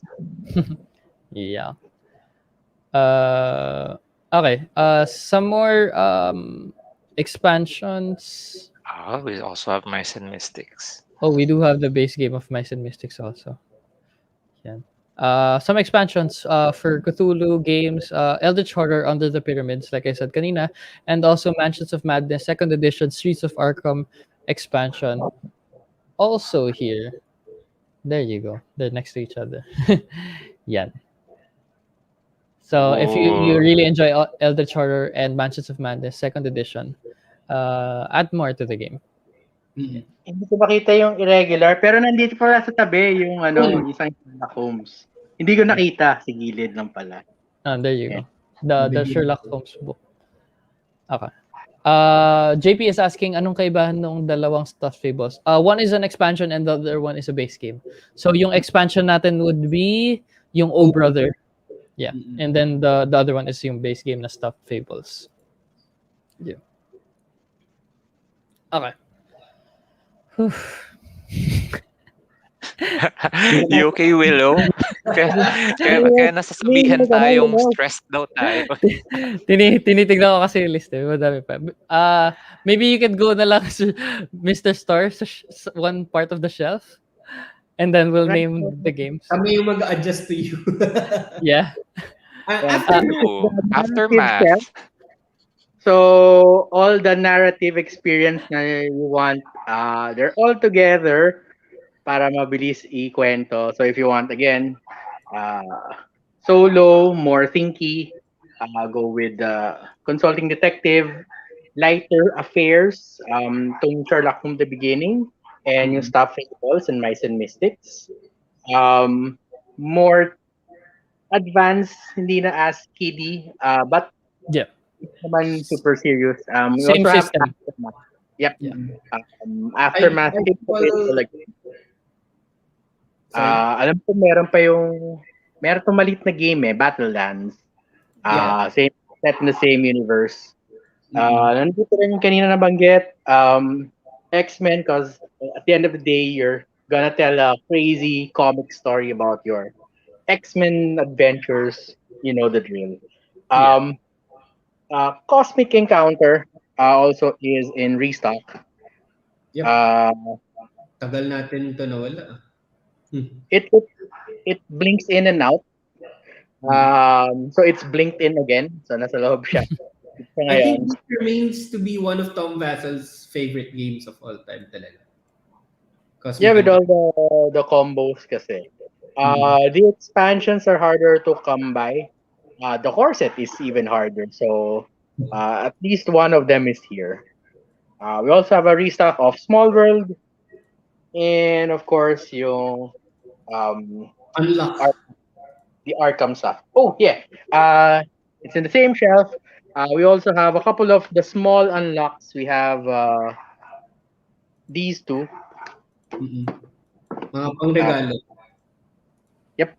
Yeah. Okay. Some more expansions. We also have Mice and Mystics. Oh, we do have the base game of Mice and Mystics also. Yeah. Some expansions for Cthulhu games, Eldritch Horror Under the Pyramids, like I said kanina, and also Mansions of Madness Second Edition Streets of Arkham expansion. Also here. There you go. They're next to each other. Yeah. So if you Oh, really enjoy Eldritch Horror and Mansions of Madness Second Edition, add more to the game. Mm. Hindi ko makita yung irregular, pero nandito pala sa tabi yung isang Sherlock Holmes. Hindi ko nakita, sa gilid lang pala. There you Yeah. go. The Sherlock Holmes book. Okay. JP is asking anong kaibahan ng dalawang stuffed fables. One is an expansion and the other one is a base game. So yung expansion natin would be yung O Brother. Yeah. And then the other one is yung base game na stuffed fables. Yeah. Okay. Whew. you okay, Willow? Kaya nasasabihan tayong stressed daw tayo. Tinitignan ko kasi yung list eh. Madami pa. Maybe you could go na lang sa Mr. Star sa one part of the shelf. And then we'll name the games. Kami yung mag-adjust to you. Yeah. Aftermath. So, all the narrative experience na you want, they're all together para mabilis ikwento. So, if you want, again, solo, more thinky, go with Consulting Detective, lighter affairs, tong Sherlock from the beginning, and yung Stuff Fables and Mice and Mystics. More advanced, hindi na as kiddie, but Yeah. naman super serious. We Same also have system. Aftermath. Yep. Yeah. Aftermath. Alam ko meron tong maliit na game Battlelands. Same set in the same universe. Nandito rin yung kanina nabanggit, X-Men, because at the end of the day, you're gonna tell a crazy comic story about your X-Men adventures. You know the drill. Cosmic Encounter also is in restock. Yep. Tagal natin ito nawala. It blinks in and out. So it's blinked in again. So nasa loob siya. I think it remains to be one of Tom Vassel's favorite games of all time talaga. With all the combos kasi. The expansions are harder to come by. The core set is even harder. So at least one of them is here. We also have a restock of Small World. And of course, yung Unlock. The Arkham stuff. Oh, yeah. It's in the same shelf. We also have a couple of the small unlocks. We have these two. Mga pang-regalo. Yep.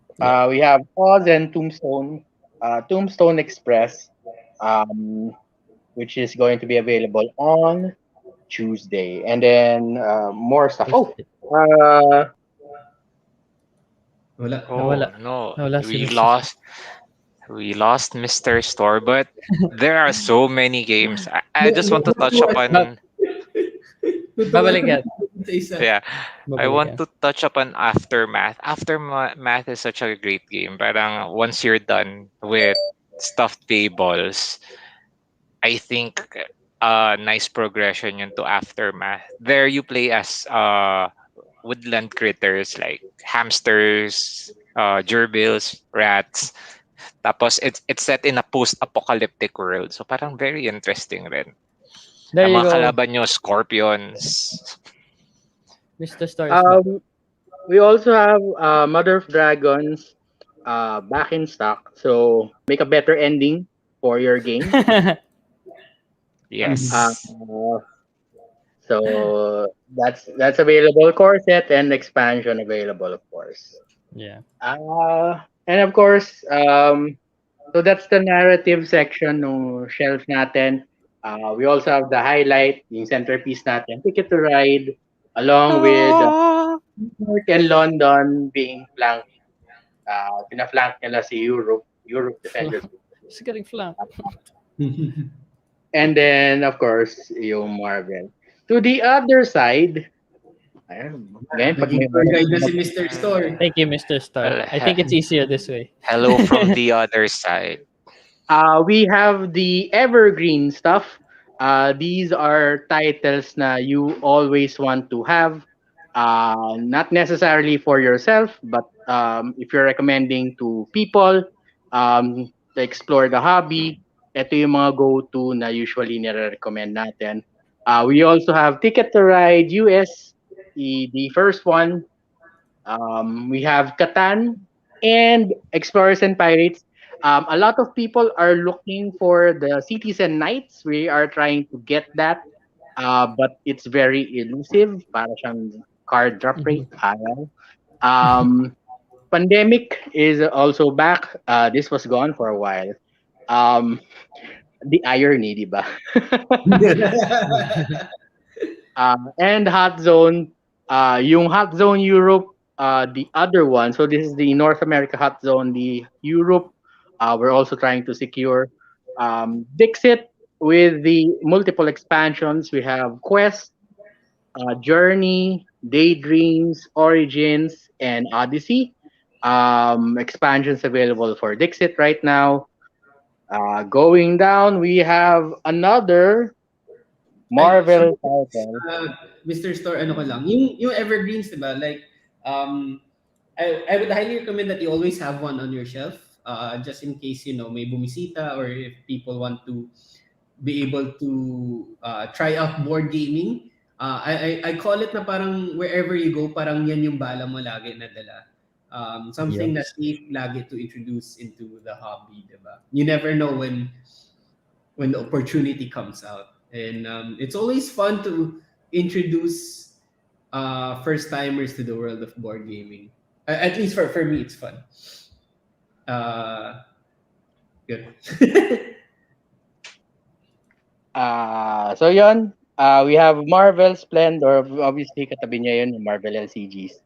We have Oz and Tombstone. Tombstone Express, which is going to be available on Tuesday. And then more stuff. We lost Mr. Store, but there are so many games. I just want to touch upon. Yeah, I want to touch upon Aftermath. Aftermath is such a great game. Parang once you're done with Stuffed Fables, I think nice progression yun to Aftermath. There you play as woodland critters like hamsters, gerbils, rats. Tapos it's set in a post-apocalyptic world. So parang very interesting rin. There you mga go. kalaban nyo, scorpions. Mr. Star. We also have Mother of Dragons back in stock. So make a better ending for your game. Yes. So that's available. Core set and expansion available, of course. Yeah. And of course, so that's the narrative section ng shelf natin. We also have the highlight, yung centerpiece natin, Ticket to Ride, along with Ah. New York and London being flanked. Pinaflank nila si Europe Defenders. It's getting flanked. And then, of course, yung Marvel. To the other side, ayun, ngayon pag may Naging tour guide na si Mr. Store. Thank you, Mr. Star. Well, I think it's easier this way. hello from the other side. we have the evergreen stuff. These are titles na you always want to have. Not necessarily for yourself, but if you're recommending to people to explore the hobby, ito yung mga go-to na usually nire-recommend natin. We also have Ticket to Ride US, the first one. We have Catan and Explorers and Pirates. A lot of people are looking for the Cities and Knights. We are trying to get that, but it's very elusive. Para siyang card drop rate. Ayaw. Pandemic is also back. This was gone for a while. The irony, di ba? And Hot Zone, yung Hot Zone Europe, the other one. So this is the North America Hot Zone, the Europe. We're also trying to secure Dixit with the multiple expansions. We have Quest, Journey, Daydreams, Origins, and Odyssey. Expansions available for Dixit right now. Going down, we have another Marvel title. Mr. Store, ano ko lang, yung evergreens, diba? Like, I would highly recommend that you always have one on your shelf, just in case, may bumisita or if people want to be able to try out board gaming. I call it na parang wherever you go, parang yan yung bala mo lagi na dala. Something that's safe lagi to introduce into the hobby, diba? You never know when the opportunity comes out. And it's always fun to introduce first timers to the world of board gaming. At least for me, it's fun. Good. So yun, we have Marvel Splendor. Obviously, katabi niya yun, yung Marvel LCGs.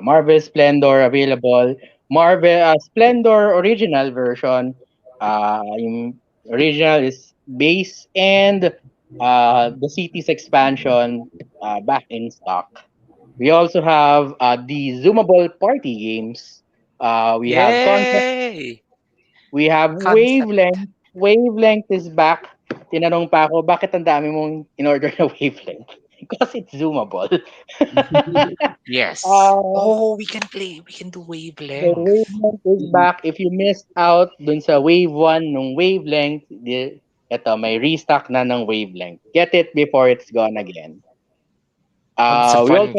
Marvel Splendor available. Marvel Splendor original version. Yung original is base and the city's expansion back in stock. We also have the zoomable party games. We have concept. Yay! We have Concept. wavelength. Wavelength is back. Tinanong pa ako, bakit ang dami mong in-order na wavelength? Because it's zoomable. Yes. Uh, We can play. We can do So wavelength. wavelength is back. If you missed out dun sa wave 1 nung wavelength, eto, may restock na ng wavelength. Get it before it's gone again. It's a We fun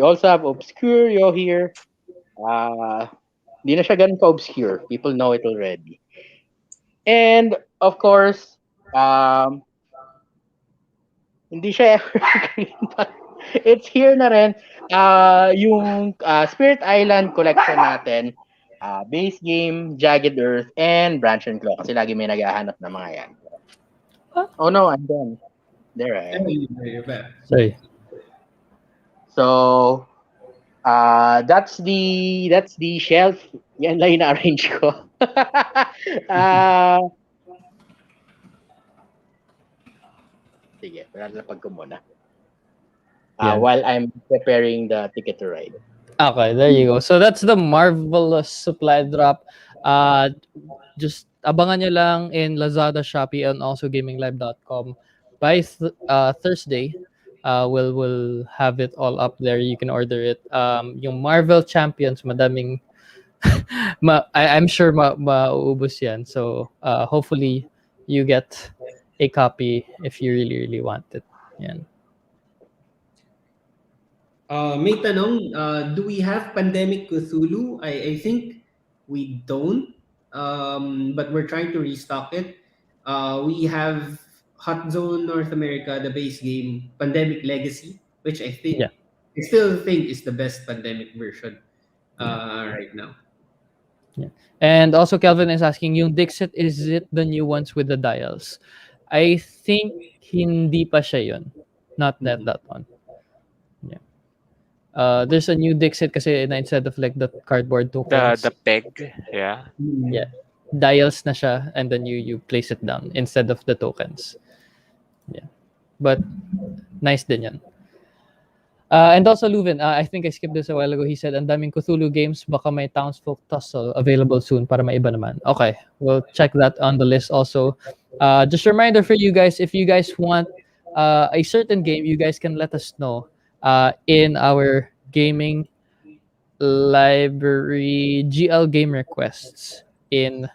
also have game. Obscurio here. Di na siya ganun ka-obscure. People know it already. And of course, hindi siya evergreen, but it's here na rin. Yung Spirit Island collection natin, base game, Jagged Earth, and Branch and Claw. Kasi lagi may naghahanap ng mga yan. Oh no, I'm done. There I am. Sorry. So, that's the shelf. Yan lang na-arrange ko. Sige, lalapag ko muna. Yeah. While I'm preparing the Ticket to Ride. Okay, there you go. So that's the marvelous supply drop. Just abangan nyo lang in Lazada, Shopee, and also gaminglive.com. By Thursday, we'll have it all up there. You can order it. Yung Marvel Champions, madaming I'm sure maubos yan. So hopefully you get a copy if you really, really want it. Yan. May tanong, do we have Pandemic Cthulhu? I think we don't, but we're trying to restock it. We have Hot Zone North America, the base game, Pandemic Legacy, which I still think is the best Pandemic version right now. And also Kelvin is asking, yung Dixit, is it the new ones with the dials? I think hindi pa siya yun. Not that one. Yeah. There's a new Dixit kasi na instead of like the cardboard tokens. The peg, yeah. Yeah. Dials na siya, and then you place it down instead of the tokens. Yeah. But nice din yan. And also Luvin, I think I skipped this a while ago. He said, ang daming Cthulhu games, baka may Townsfolk Tussle available soon para maiba naman. Okay, we'll check that on the list also. Just a reminder for you guys, if you guys want a certain game, you guys can let us know in our gaming library GL game requests in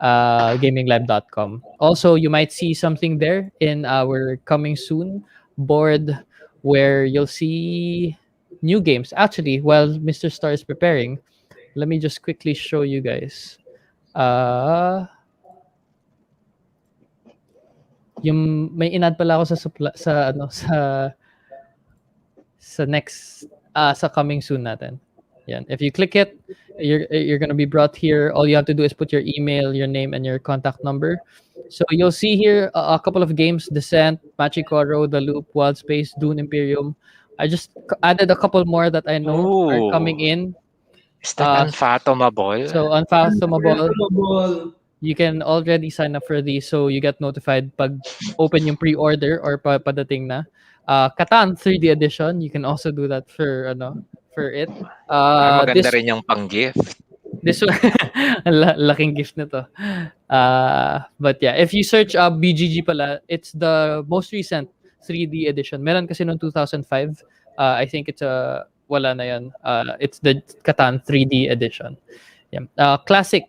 gaminglive.com. Also, you might see something there in our coming soon board where you'll see new games. Actually, while Mr. Star is preparing, let me just quickly show you guys. Yung may inad pala ako sa next sa coming soon natin. Yan. If you click it, you're going to be brought here. All you have to do is put your email, your name, and your contact number. So you'll see here a couple of games: Descent, Machikoro, The Loop, Wild Space, Dune Imperium. I just added a couple more that I know are coming in. Is that Unfathomable? So Unfathomable, you can already sign up for these, so you get notified pag open yung pre-order or padating na. Catan 3D edition, you can also do that for it. Maganda rin yung pang-gift. This one, laking gift na to. But yeah, if you search BGG pala, it's the most recent 3D edition. Meron kasi noong 2005. I think it's wala na yan. It's the Catan 3D edition. Yeah. Classic,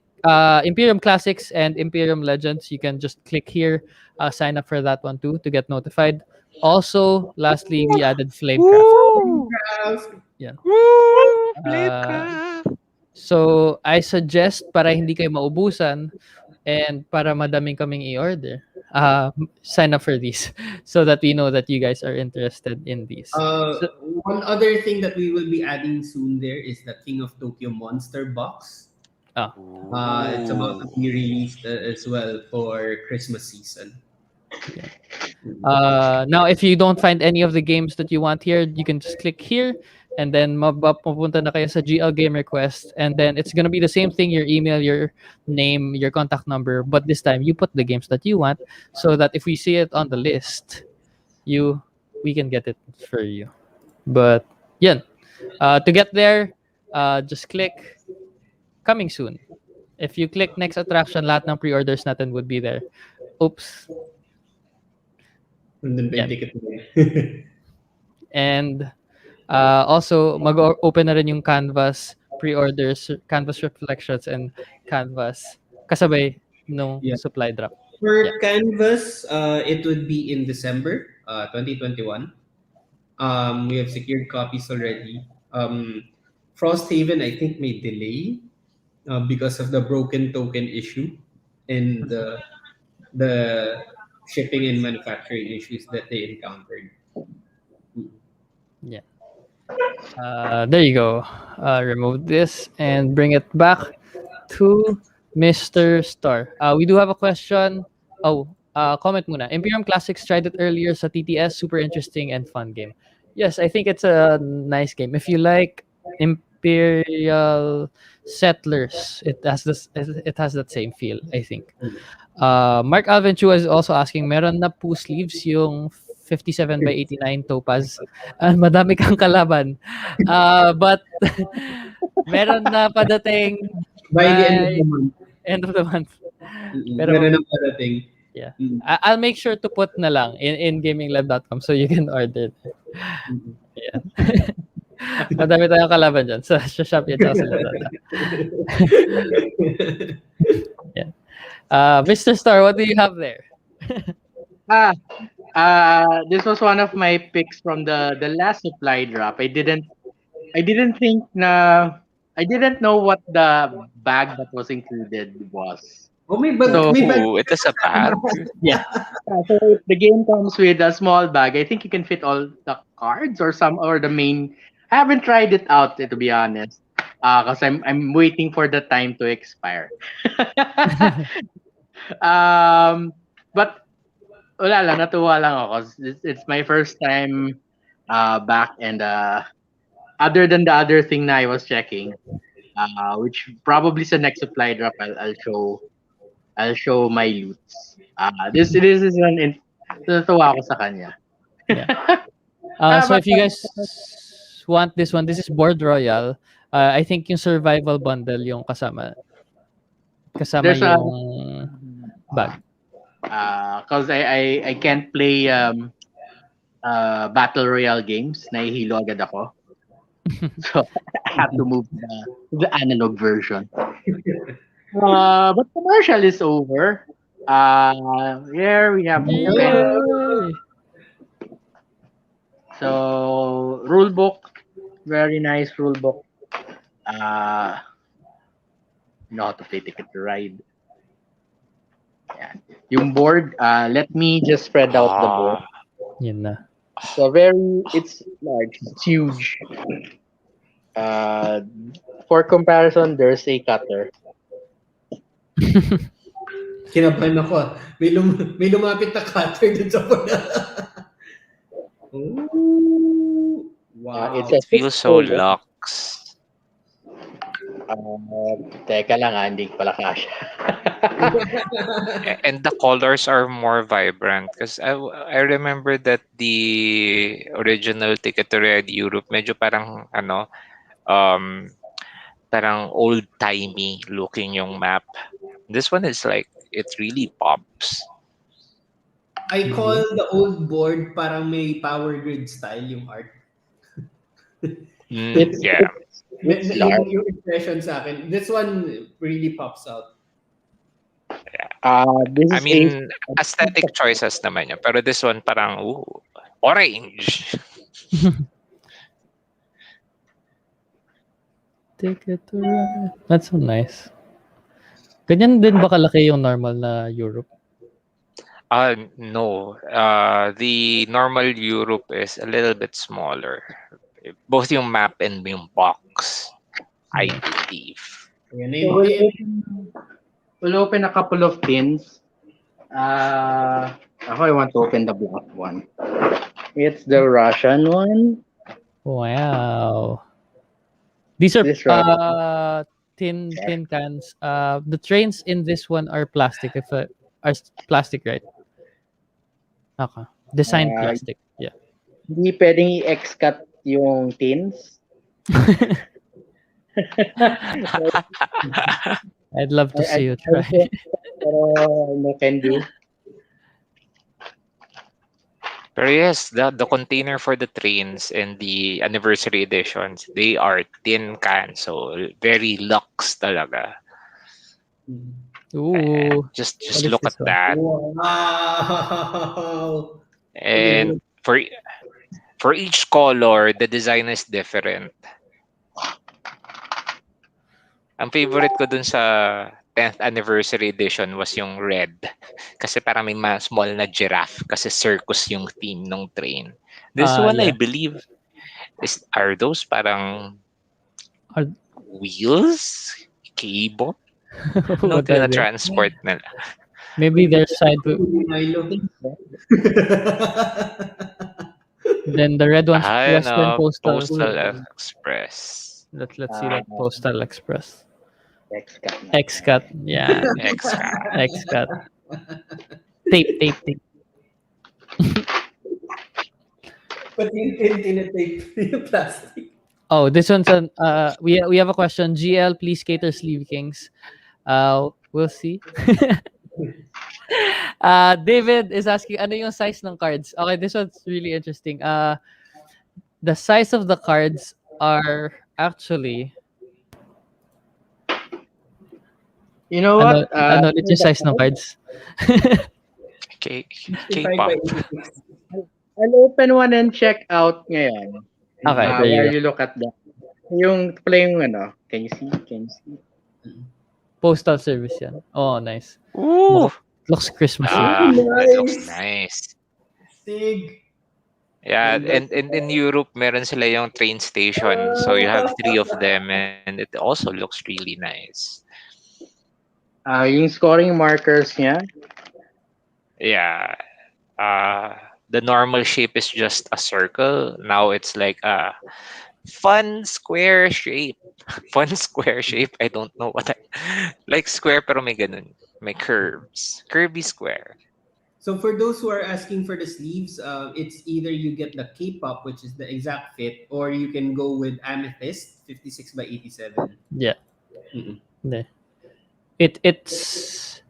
Imperium Classics and Imperium Legends, you can just click here, sign up for that one too to get notified. Also, lastly, we added Flamecraft. Yeah. So, I suggest para hindi kayo maubusan and para madaming kaming i-order, sign up for these so that we know that you guys are interested in these. One other thing that we will be adding soon there is the King of Tokyo Monster Box. It's about to be released as well for Christmas season. Yeah. Now, if you don't find any of the games that you want here, you can just click here and then mapupunta na kayo sa GL game request, and then it's gonna be the same thing: your email, your name, your contact number, but this time you put the games that you want so that if we see it on the list, we can get it for you. But yeah, to get there, just click coming soon. If you click next attraction, lahat ng pre-orders natin would be there. Oops. And then ticket. And also mag-open na rin yung Canvas pre-orders, Canvas reflections, and Canvas kasabay nung supply drop. For Canvas, it would be in December 2021. We have secured copies already. Frosthaven, I think, may delay because of the broken token issue and the shipping and manufacturing issues that they encountered. Yeah. There you go. Remove this and bring it back to Mr. Star. We do have a question. Comment muna. Imperium Classics tried it earlier sa TTS. Super interesting and fun game. Yes, I think it's a nice game. If you like Imperial Settlers, it has that same feel, I think. Mark Alvin Chua is also asking, meron na po sleeves yung 57 by 89 Topaz. Madami kang kalaban. But meron na padating by the end of the month. End of the month. Pero meron na padating. Yeah. I'll make sure to put na lang in gaminglive.com so you can order it. Yeah. Madami tayong kalaban dyan sa Shopee at sa Lazada. Yeah. Mr. Star, what do you have there? This was one of my picks from the last supply drop. I didn't know what the bag that was included was. Oh, may bag. It is a bag. Yeah. So the game comes with a small bag. I think you can fit all the cards or the main. I haven't tried it out, to be honest. Because I'm waiting for the time to expire. But wala lang, natuwa lang ako. It's my first time back, and other than the other thing na I was checking, which probably sa next supply drop I'll show my loots. This is natuwa ako sa kanya. So if you guys want this one, this is Board Royal. I think yung survival bundle yung kasama There's yung bag. Because I can't play battle royale games, nahihilo agad ako. So I have to move to the analog version. But commercial is over. Here we have Mutant. So rulebook, very nice rulebook. You know how to play Ticket to Ride. Yeah. Yung board, let me just spread out the board. Yun na. So it's large, it's huge. For comparison, there's a cutter. Kinabahan ako. May lumapit na cutter dun sa board. Ooh, wow. It feels so luxe. Teka lang, hindi pala kasha. And the colors are more vibrant because I remember that the original Ticket to Ride Europe medyo parang parang old-timey looking yung map. This one is like, it really pops. I call the old board parang may power grid style yung art. Yeah. Yung impression sa akin. This one really pops out. I mean, aesthetic choices naman yun. Pero this one parang, orange. Ticket to Ride. That's so nice. Ganyan din ba kalaki yung normal na Europe? No. The normal Europe is a little bit smaller. Both yung map and yung box, I believe. We'll open a couple of tins. I want to open the black one. It's the Russian one. Wow. These are tin cans. The trains in this one are plastic. Are plastic, right? Okay. Designed plastic. Yeah. Hindi pwedeng i-X-cut yung tins. I'd love to see you try. Pero no can do. Pero yes, the container for the trains and the anniversary editions, they are tin cans, so very luxe talaga. Ooh, just look at that. Wow. And for each color, the design is different. Ang favorite ko dun sa 10th anniversary edition was yung red. Kasi parang may small na giraffe kasi circus yung theme ng train. This one, I believe, are those parang wheels? Cable? No, na transport nila. Maybe their side. Then the red one's Western Postal Express. Let's see that Postal Express. X-cut. Yeah. X-cut. Tape. But yung tape yung plastic. Oh, this one's we have a question. GL, please cater Sleeve Kings. We'll see. David is asking, ano yung size ng cards? Okay, this one's really interesting. The size of the cards are actually... You know what? Ano ulit yung size ng cards? K-pop. I'll open one and check out ngayon. Okay, where you look at that. Yung playing can you see? Postal service yan. Oh, nice. Ooh. Looks Christmas. That looks nice. Sig. Yeah, and in Europe, meron sila yung train station. So you have three of them and it also looks really nice. Yung scoring markers niya, Yeah. Uh, the normal shape is just a circle. Now it's like a fun square shape. Fun square shape. I don't know what like square pero may ganun. May curves. Curvy square. So for those who are asking for the sleeves, it's either you get the K-pop, which is the exact fit, or you can go with Amethyst 56 by 87. Yeah. Mm-mm. Hindi. It's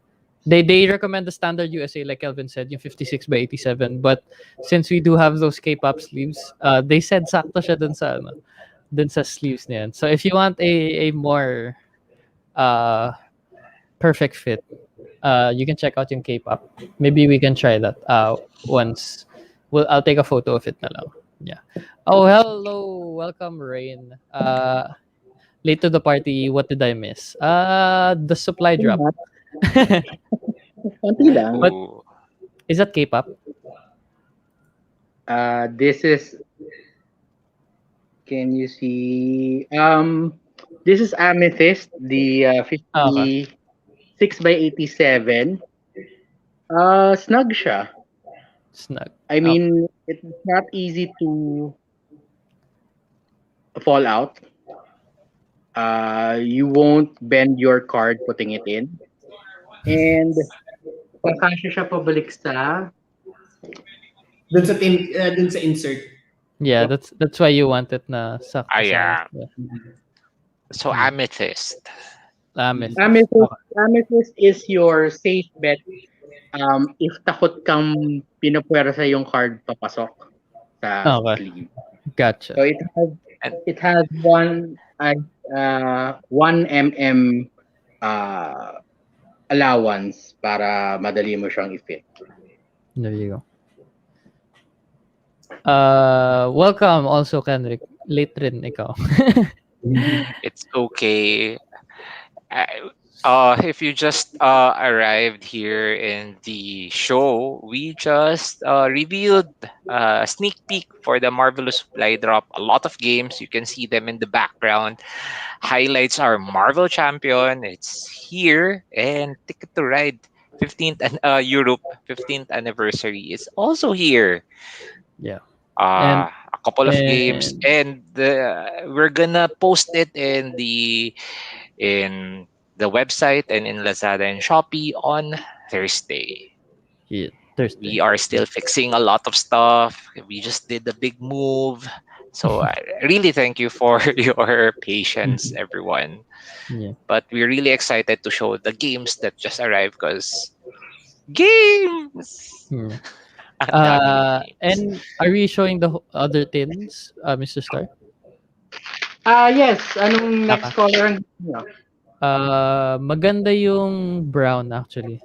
they recommend the standard USA, like Kelvin said, yung 56 by 87. But since we do have those K-pop sleeves, they said sakto siya dun sa sleeves niyan. So if you want a more uh perfect fit, you can check out yung K-pop. Maybe we can try that once. I'll take a photo of it na lang. Yeah. Oh, hello. Welcome, Rain. Late to the party. What did I miss? The supply drop. konti lang. But- Ooh. Is that K-pop? This is, can you see? This is Amethyst, the 56 by 87. Snug siya. Snug. I mean, it's not easy to fall out. You won't bend your card putting it in. And kakasya siya pabalik sa Dun sa insert. Yeah, that's why you want it na sakto Ah, sa- yeah. yeah. So amethyst. Amethyst. Amethyst is your safe bet if takot kang pinapuwersa yung card papasok sa Okay. sleeve. Gotcha. So it has one 1 mm allowance para madali mo siyang i-fit. There you go. Welcome also, Kenrick. Late rin ikaw. It's okay. If you just arrived here in the show, we just revealed a sneak peek for the Marvelous Supply Drop. A lot of games, you can see them in the background. Highlights are Marvel Champion, it's here, and Ticket to Ride 15th and Europe 15th anniversary is also here. Yeah. A couple of games, and- and we're gonna post it in the website and in Lazada and Shopee on Thursday. Yeah, Thursday. We are still fixing a lot of stuff. We just did a big move. So I really thank you for your patience, everyone. Yeah. But we're really excited to show the games that just arrived because games! Yeah. Ang daming games. And are we showing the other tins, Mr. Star? Yes, anong next color ang gusto niyo? Maganda yung brown actually.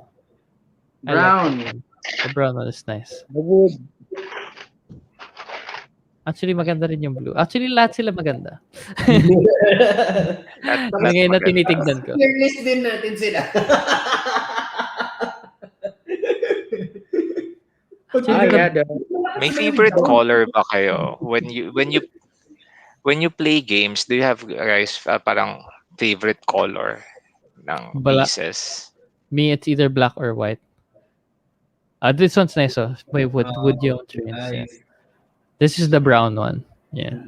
I like Brown. that one. The brown one is nice. Wood. Actually, maganda rin yung blue. Actually, lahat sila maganda. That's Ngayon na maganda. tinitignan ko. Clear list din natin sila. May favorite color ba kayo when you play games? Do you have guys parang favorite color ng pieces? Me, it's either black or white. This one's nice. Oh, may wood yung trains. Nice. Yeah. This is the brown one. Yeah.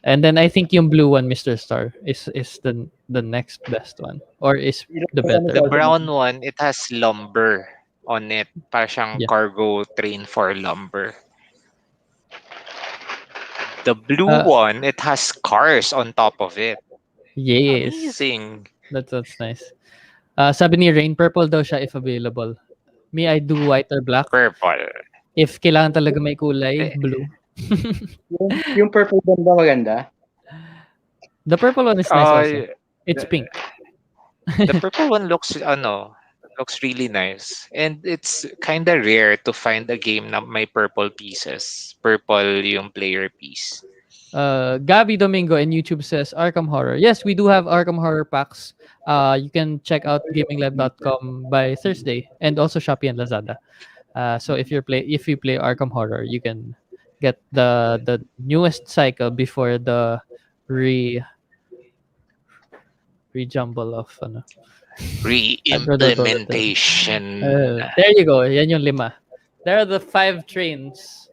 And then I think yung blue one, Mr. Star, is the next best one, or is the better. The brown one, it has lumber on it. Para siyang Yeah. cargo train for lumber. The blue one, it has cars on top of it. Yes. Amazing. That's nice. Sabi ni Rain, purple daw siya if available. Me, I do white or black. Purple. If kailangan talaga may kulay, blue. yung purple one ba maganda? The purple one is nice also. It's pink. The purple one looks really nice. And it's kind of rare to find a game na may purple pieces. Purple yung player piece. Gabi Domingo in YouTube says Arkham Horror. Yes, we do have Arkham Horror packs. You can check out gaminglive.com by Thursday and also Shopee and Lazada. So if you play Arkham Horror, you can get the newest cycle before the re rejumble of ano. Re-implementation. There you go. Yan yung 5. There are the 5 trains.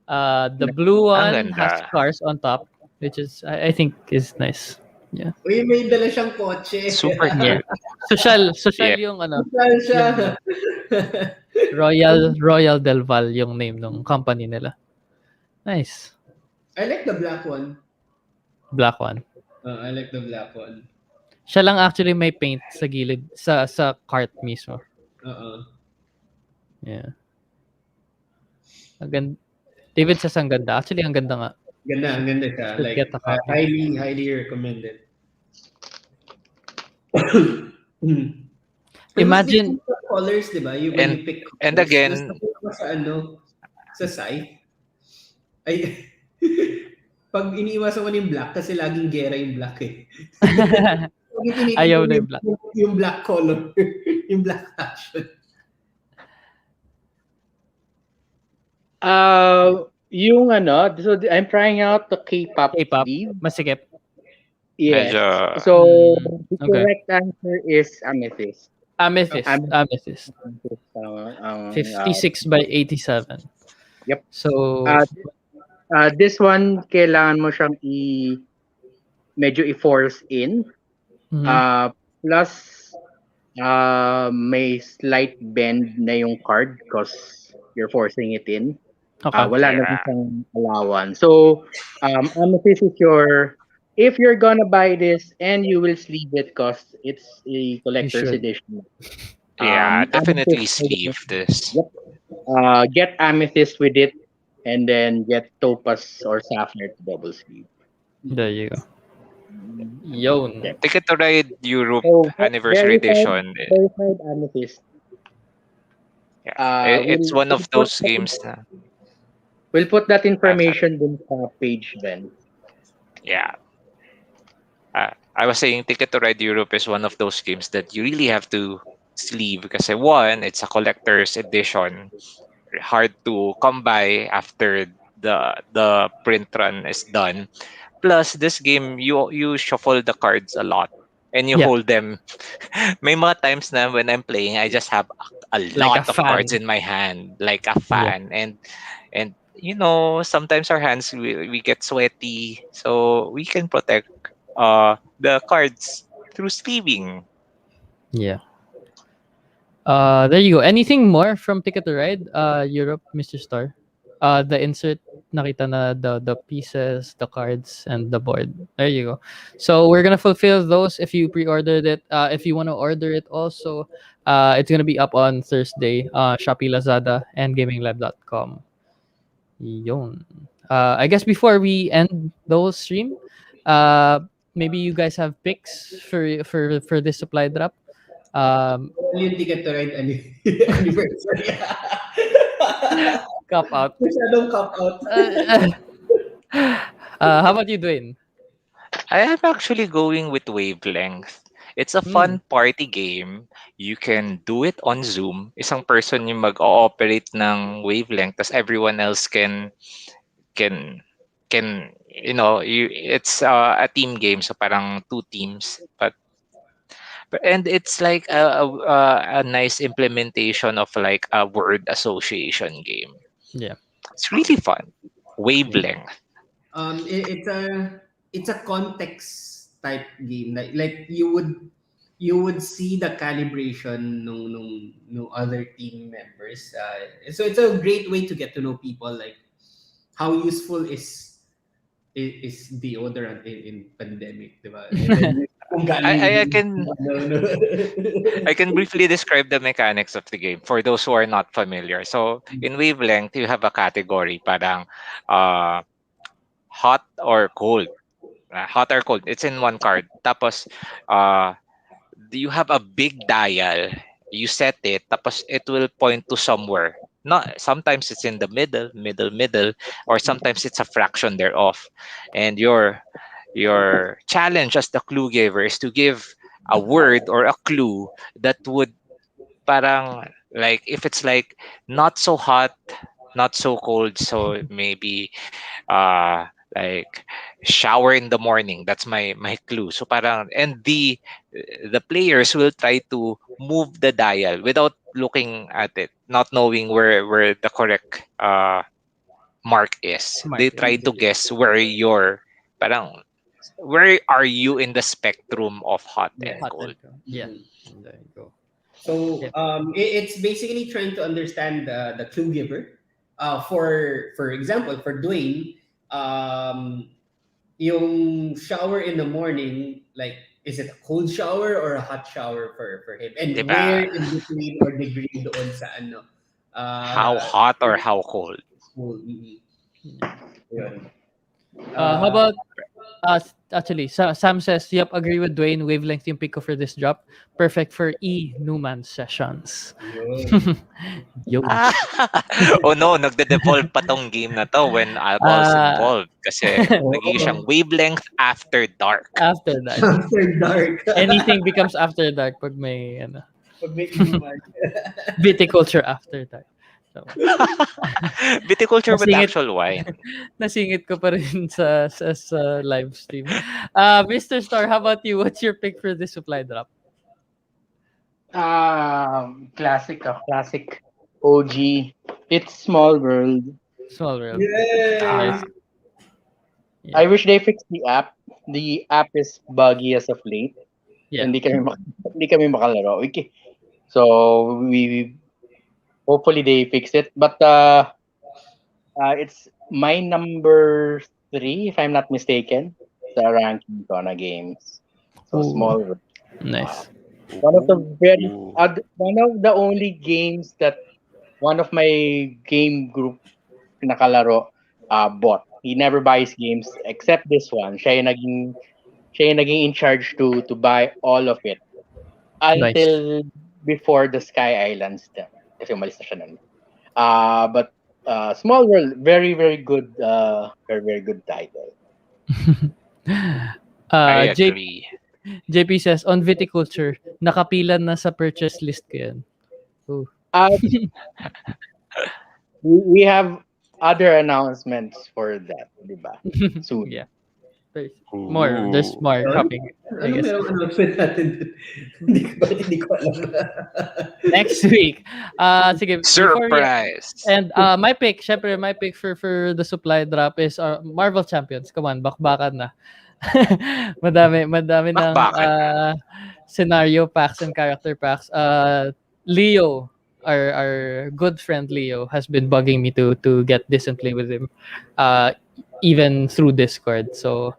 The blue Ang one has ganda. cars on top, which is I think is nice. Yeah. Uy, may dala siyang kotse. Super Yeah. cute. Social Yeah. yung ano, Saan siya? Royal Del Val yung name ng company nila. Nice. I like the black one. Black one. I like the black one. Siya lang actually may paint sa gilid sa cart mismo. Yeah. David says ang ganda. Actually, ang ganda nga. Ang ganda siya. Should Like, get a copy. highly recommended. Imagine colors, di ba? You pick colors. And again, sa site. Ay, pag iniiwasan ko yung black kasi laging gera yung black eh. Ayaw na yung black. Yung black color. Yung black fashion. Yung ano, so I'm trying out the K-pop sleeve. Masikip. Yes. Medyo- So the Okay. correct answer is amethyst. Amethyst. 56 by 87. Yep. So, This one kailangan mo siyang medyo i-force in. mhm. Plus may slight bend na yung card because you're forcing it in. Okay. Wala na Yeah. siyang allowance. So amethyst is if you're gonna buy this and you will sleeve it because it's a collector's should. edition. Yeah, definitely amethyst- sleeve this. Yep. Get amethyst with it and then get topaz or sapphire to double sleeve. There you go. Yun. Yeah. Ticket to Ride Europe So, Anniversary verified- Edition. Verified amethyst. Yeah. It's one of those games na, We'll put that information dun sa page then. yeah. I was saying Ticket to Ride Europe is one of those games that you really have to sleeve kasi one, it's a collector's edition. Hard to come by after the print run is done. Plus, this game, you shuffle the cards a lot and you Yeah. hold them. May mga times na when I'm playing, I just have a Like lot a of fan. cards in my hand, like a fan. And sometimes our hands we get sweaty, so we can protect the cards through sleeving. Yeah. There you go. Anything more from Ticket to Ride, Europe, Mr. Star? The insert, nakita na the pieces, the cards, and the board. There you go. So we're gonna fulfill those if you pre-ordered it. If you want to order it also, it's gonna be up on Thursday. Shopee, Lazada, and GamingLive.com. Yun. I guess before we end the whole stream, maybe you guys have picks for this supply drop. Yung Ticket to Ride anniversary. Cop out. Masyadong cop out. How about you, Dwayne? I am actually going with Wavelength. It's a fun party game. You can do it on Zoom. Isang person yung mag-ooperate ng Wavelength, tas everyone else can it's a team game, so parang 2 teams. And it's like a nice implementation of like a word association game. Yeah. It's really fun. Wavelength. It's a context type game. Like you would see the calibration no other team members. So it's a great way to get to know people. Like how useful is deodorant in pandemic, diba? I can briefly describe the mechanics of the game for those who are not familiar. So in Wavelength, you have a category parang hot or cold. Hot or cold. It's in one card. Tapos you have a big dial. You set it. Tapos it will point to somewhere. Not sometimes it's in the middle, or sometimes it's a fraction thereof. And your challenge as the clue giver is to give a word or a clue that would parang like if it's like not so hot, not so cold, so maybe like shower in the morning. That's my clue. So parang, and the players will try to move the dial without looking at it, not knowing where the correct mark is. They Mark. try to guess parang where are you in the spectrum of hot and Yeah. Hot cold. and cold. Yeah. Mhm. There you go. So Yeah. it's basically trying to understand the clue giver. For example, for Dwayne, yung shower in the morning, like, is it a cold shower or a hot shower for him? And where Diba? in between or degree doon sa ano? How Uh, hot or how cold? school. Mm-mm. Yeah. Yun. How about actually, Sam says, yep, agree with Dwayne. Wavelength yung pick ko for this drop. Perfect for E. Newman sessions. Yun. Yo. Oh no, nagde-devolve pa tong game na to when alcohol's Uh, involved kasi nagiging siyang Oo. wavelength after dark. after that. After dark. Anything becomes after dark pag may ano, Pag may inuman. viticulture after dark. So, Viticulture with Nasingit. actual wine. nasingit ko pa rin sa live stream. Mr. Star, how about you? What's your pick for this supply drop? Classic OG. It's Small World. Small world. Yes. Yeah. I wish they fixed the app. The app is buggy as of late. Yeah. Hindi kami makalaro. Okay. So we hopefully they fix it. But it's my number 3, if I'm not mistaken, sa ranking ko na games. So Ooh. Small World. Nice. One of the Ooh. one of the only games that one of my game group nakalaro bought. He never buys games except this one. Siya yung naging in charge to buy all of it until before the Sky Islands then. Kasi umalis na siya nun. But Small World, very very good very good title. I J- agree. JP says, on viticulture, nakapila na sa purchase list ko yan. Ooh. We have other announcements for that, di ba? Soon. Yeah. There's more Yun? coming. I Ano guess. merong announcement natin? Hindi ko alam. Next week. Sige, before we Surprise. and my pick, syempre my pick for the supply drop is Marvel Champions. Come on, bakbakan na. madami ng Bakbakan scenario packs and character packs. Leo, our good friend Leo, has been bugging me to get this and play with him, even through Discord. So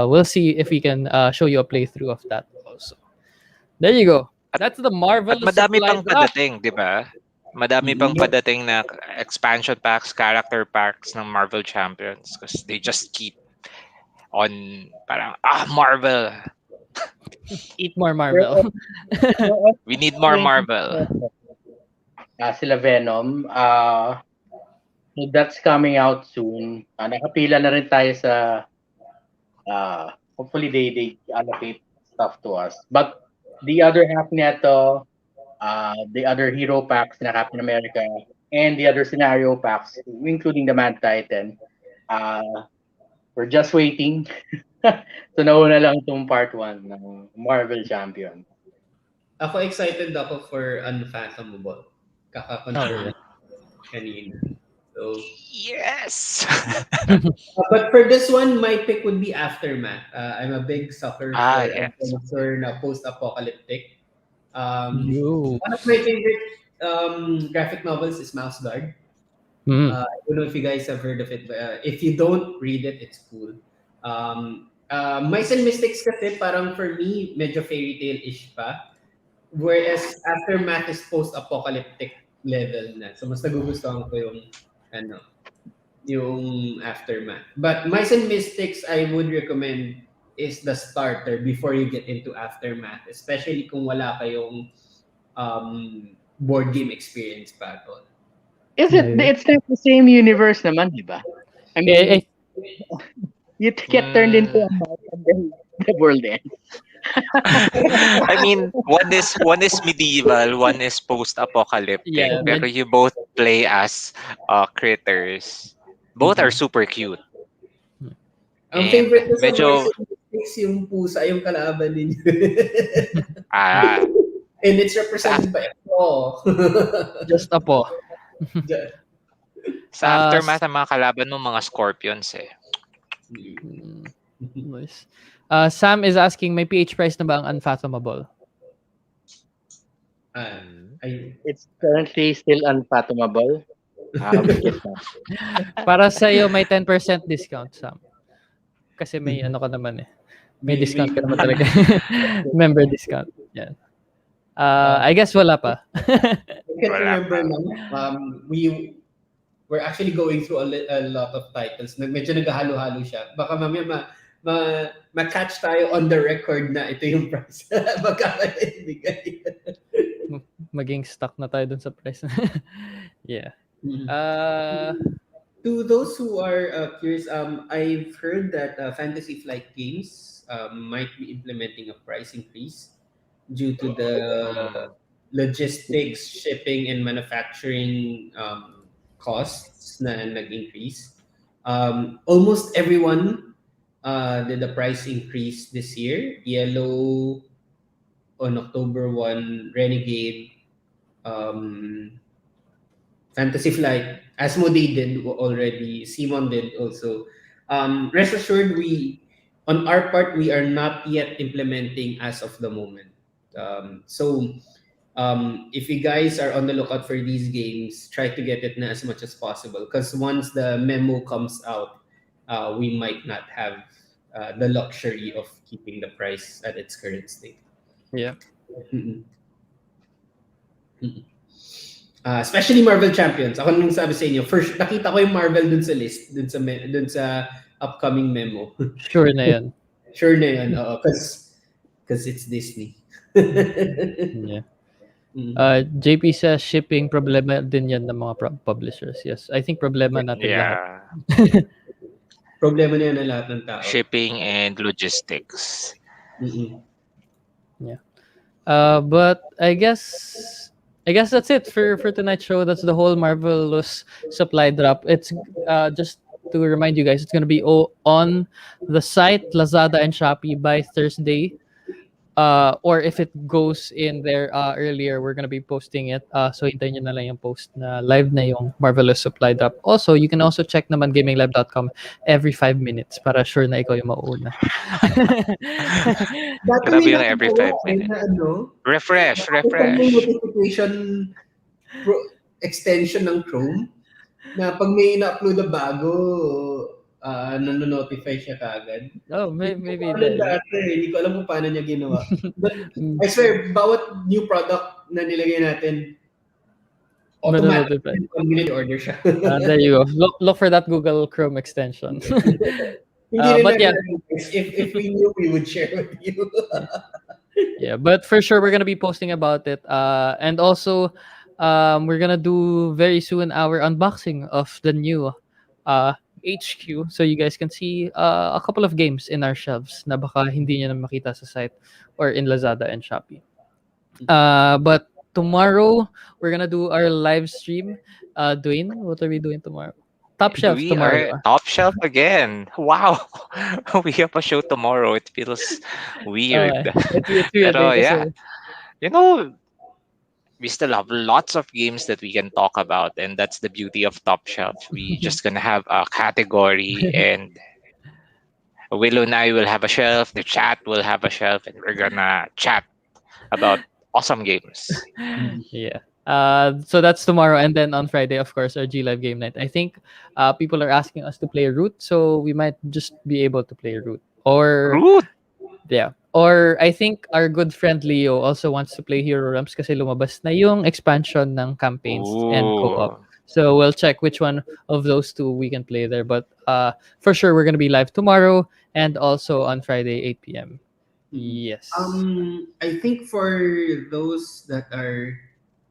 we'll see if we can show you a playthrough of that also. There you go. That's the Marvel. At madami supply pang drop. padating, di ba? Madami pang padating na expansion packs, character packs ng Marvel Champions because they just keep on parang Marvel. Eat more Marvel. We need more Marvel. Sila Venom. That's coming out soon. Nakapila na rin tayo sa hopefully they allocate stuff to us. But the other half nito, the other hero packs na Captain America and the other scenario packs, including the Mad Titan, we're just waiting. So nauna lang itong part 1 ng Marvel Champion. Ako excited ako for Unfathomable. Kaka-confirm kanina. So, Yes. but for this one, my pick would be Aftermath. I'm a big sucker for Yes. na post-apocalyptic. Yo. One of my favorite graphic novels is Mouse Guard. I don't know if you guys have heard of it, but if you don't read it, it's cool. Mice and Mystics kasi parang for me, medyo fairy tale-ish pa. Whereas Aftermath is post-apocalyptic level na. So mas nagugustuhan ko yung Aftermath. But Mice and Mystics, I would recommend is the starter before you get into Aftermath. Especially kung wala kayong board game experience pa at all. Is it? It's not the same universe naman, di ba? I mean, you get turned into a mouse and then the world ends. I mean, one is medieval, one is post-apocalyptic, Yeah, pero you both play as critters. Both are super cute. Ang And favorite ko sa medyo Mercy Mystics, yung pusa, yung kalaban ninyo. ah And it's sa represented by a claw. just a po. sa Uh, aftermath ang mga kalaban mo mga scorpions eh. Nice. Sam is asking, may PH price na ba ang Unfathomable? It's currently still unfathomable. Para sa iyo may 10% discount, Sam. Kasi may ano ka naman eh. May discount ka naman talaga. Member discount. Yan. I guess wala pa. I can't remember now. We're actually going through a lot of titles. Medyo naghahalo-halo siya. Baka mamaya ma-catch tayo on the record na ito yung price. Baka ibigay. Maging stuck na tayo dun sa price. Yeah. To those who are curious, I've heard that Fantasy Flight Games might be implementing a price increase due to the logistics, shipping, and manufacturing costs na nag-increase. Almost everyone did a price increase this year. Yellow on October 1, Renegade, Fantasy Flight, Asmodee did already, Simon did also. Rest assured, on our part, we are not yet implementing as of the moment. So if you guys are on the lookout for these games, try to get it na as much as possible. Because once the memo comes out, we might not have the luxury of keeping the price at its current state. Yeah. Especially Marvel Champions. Ako nung sabi sa inyo, first nakita ko yung Marvel dun sa list, dun sa upcoming memo. Sure na yan. Sure na yan, because it's Disney. Yeah. JP says shipping problema din yan ng mga publishers. Yes, I think problema natin lahat. Problema na yan ng lahat ng tao. Shipping and logistics. Yeah. But I guess that's it for tonight's show. That's the whole Marvelous supply drop. It's just to remind you guys, it's gonna be on the site Lazada and Shopee by Thursday. Or if it goes in there earlier, we're gonna be posting it. So hintayin nyo na lang yung post na live na yung Marvelous supply drop. Also, you can also check naman gaminglive.com every 5 minutes para sure na ikaw yung mauuna. Grabe yung every 5 minutes. Refresh. Notification extension ng Chrome na pag may na-upload na bago, nanonotify siya kaagad. Oh, maybe hindi ko alam kung paano niya ginawa. But I swear, bawat new product na nilagay natin, automatic order siya. There you go. Look for that Google Chrome extension. But yeah, if we knew, we would share with you. Yeah, but for sure we're gonna be posting about it. And also, we're gonna do very soon our unboxing of the new HQ, so you guys can see a couple of games in our shelves na baka hindi nyo na makita sa site or in Lazada and Shopee. But tomorrow we're gonna do our live stream. Dwayne, what are we doing tomorrow? Top Shelf tomorrow. Top Shelf again. Wow. We have a show tomorrow. It feels weird. It's weird. Pero yeah. You know, we still have lots of games that we can talk about, and that's the beauty of Top Shelf. We just gonna have a category, and Willow and I will have a shelf, the chat will have a shelf, and we're gonna chat about awesome games. Yeah. So that's tomorrow, and then on Friday, of course, our G Live game night. I think people are asking us to play Root, so we might just be able to play Root. Root? Yeah. Or I think our good friend Leo also wants to play Hero Realms kasi lumabas na yung expansion ng campaigns and co-op. So we'll check which one of those two we can play there. But for sure, we're going to be live tomorrow and also on Friday, 8 p.m. Yes. I think for those that are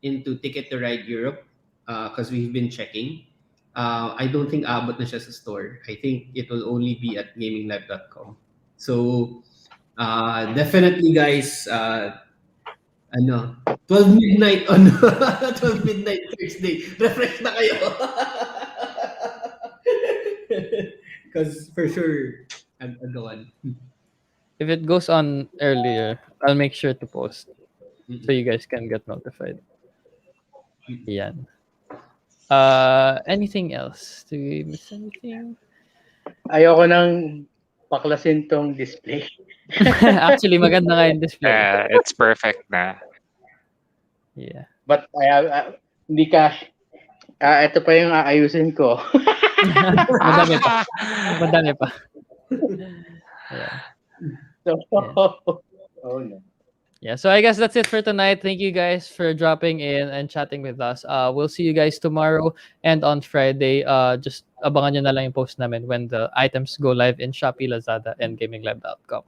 into Ticket to Ride Europe, because we've been checking, I don't think abot na siya sa store. I think it will only be at gaminglive.com. So Definitely guys, 12 midnight on 12 midnight Thursday. Refresh na kayo. Because for sure, agawan. If it goes on earlier, I'll make sure to post so you guys can get notified. Yan. Anything else? Do we miss anything? Ayoko nang paklasin tong display. Actually, maganda nga yung display. It's perfect na. Yeah. But hindi ka... ito pa yung aayusin ko. Madami pa. Madami pa. Yeah. So, Yeah. oh no. Yeah, so I guess that's it for tonight. Thank you guys for dropping in and chatting with us. We'll see you guys tomorrow and on Friday. Just abangan nyo na lang yung post namin when the items go live in Shopee, Lazada, and GamingLive.com.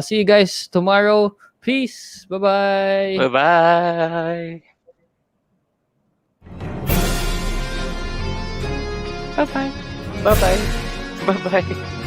See you guys tomorrow. Peace. Bye-bye. Bye-bye. Bye-bye. Bye-bye. Bye-bye.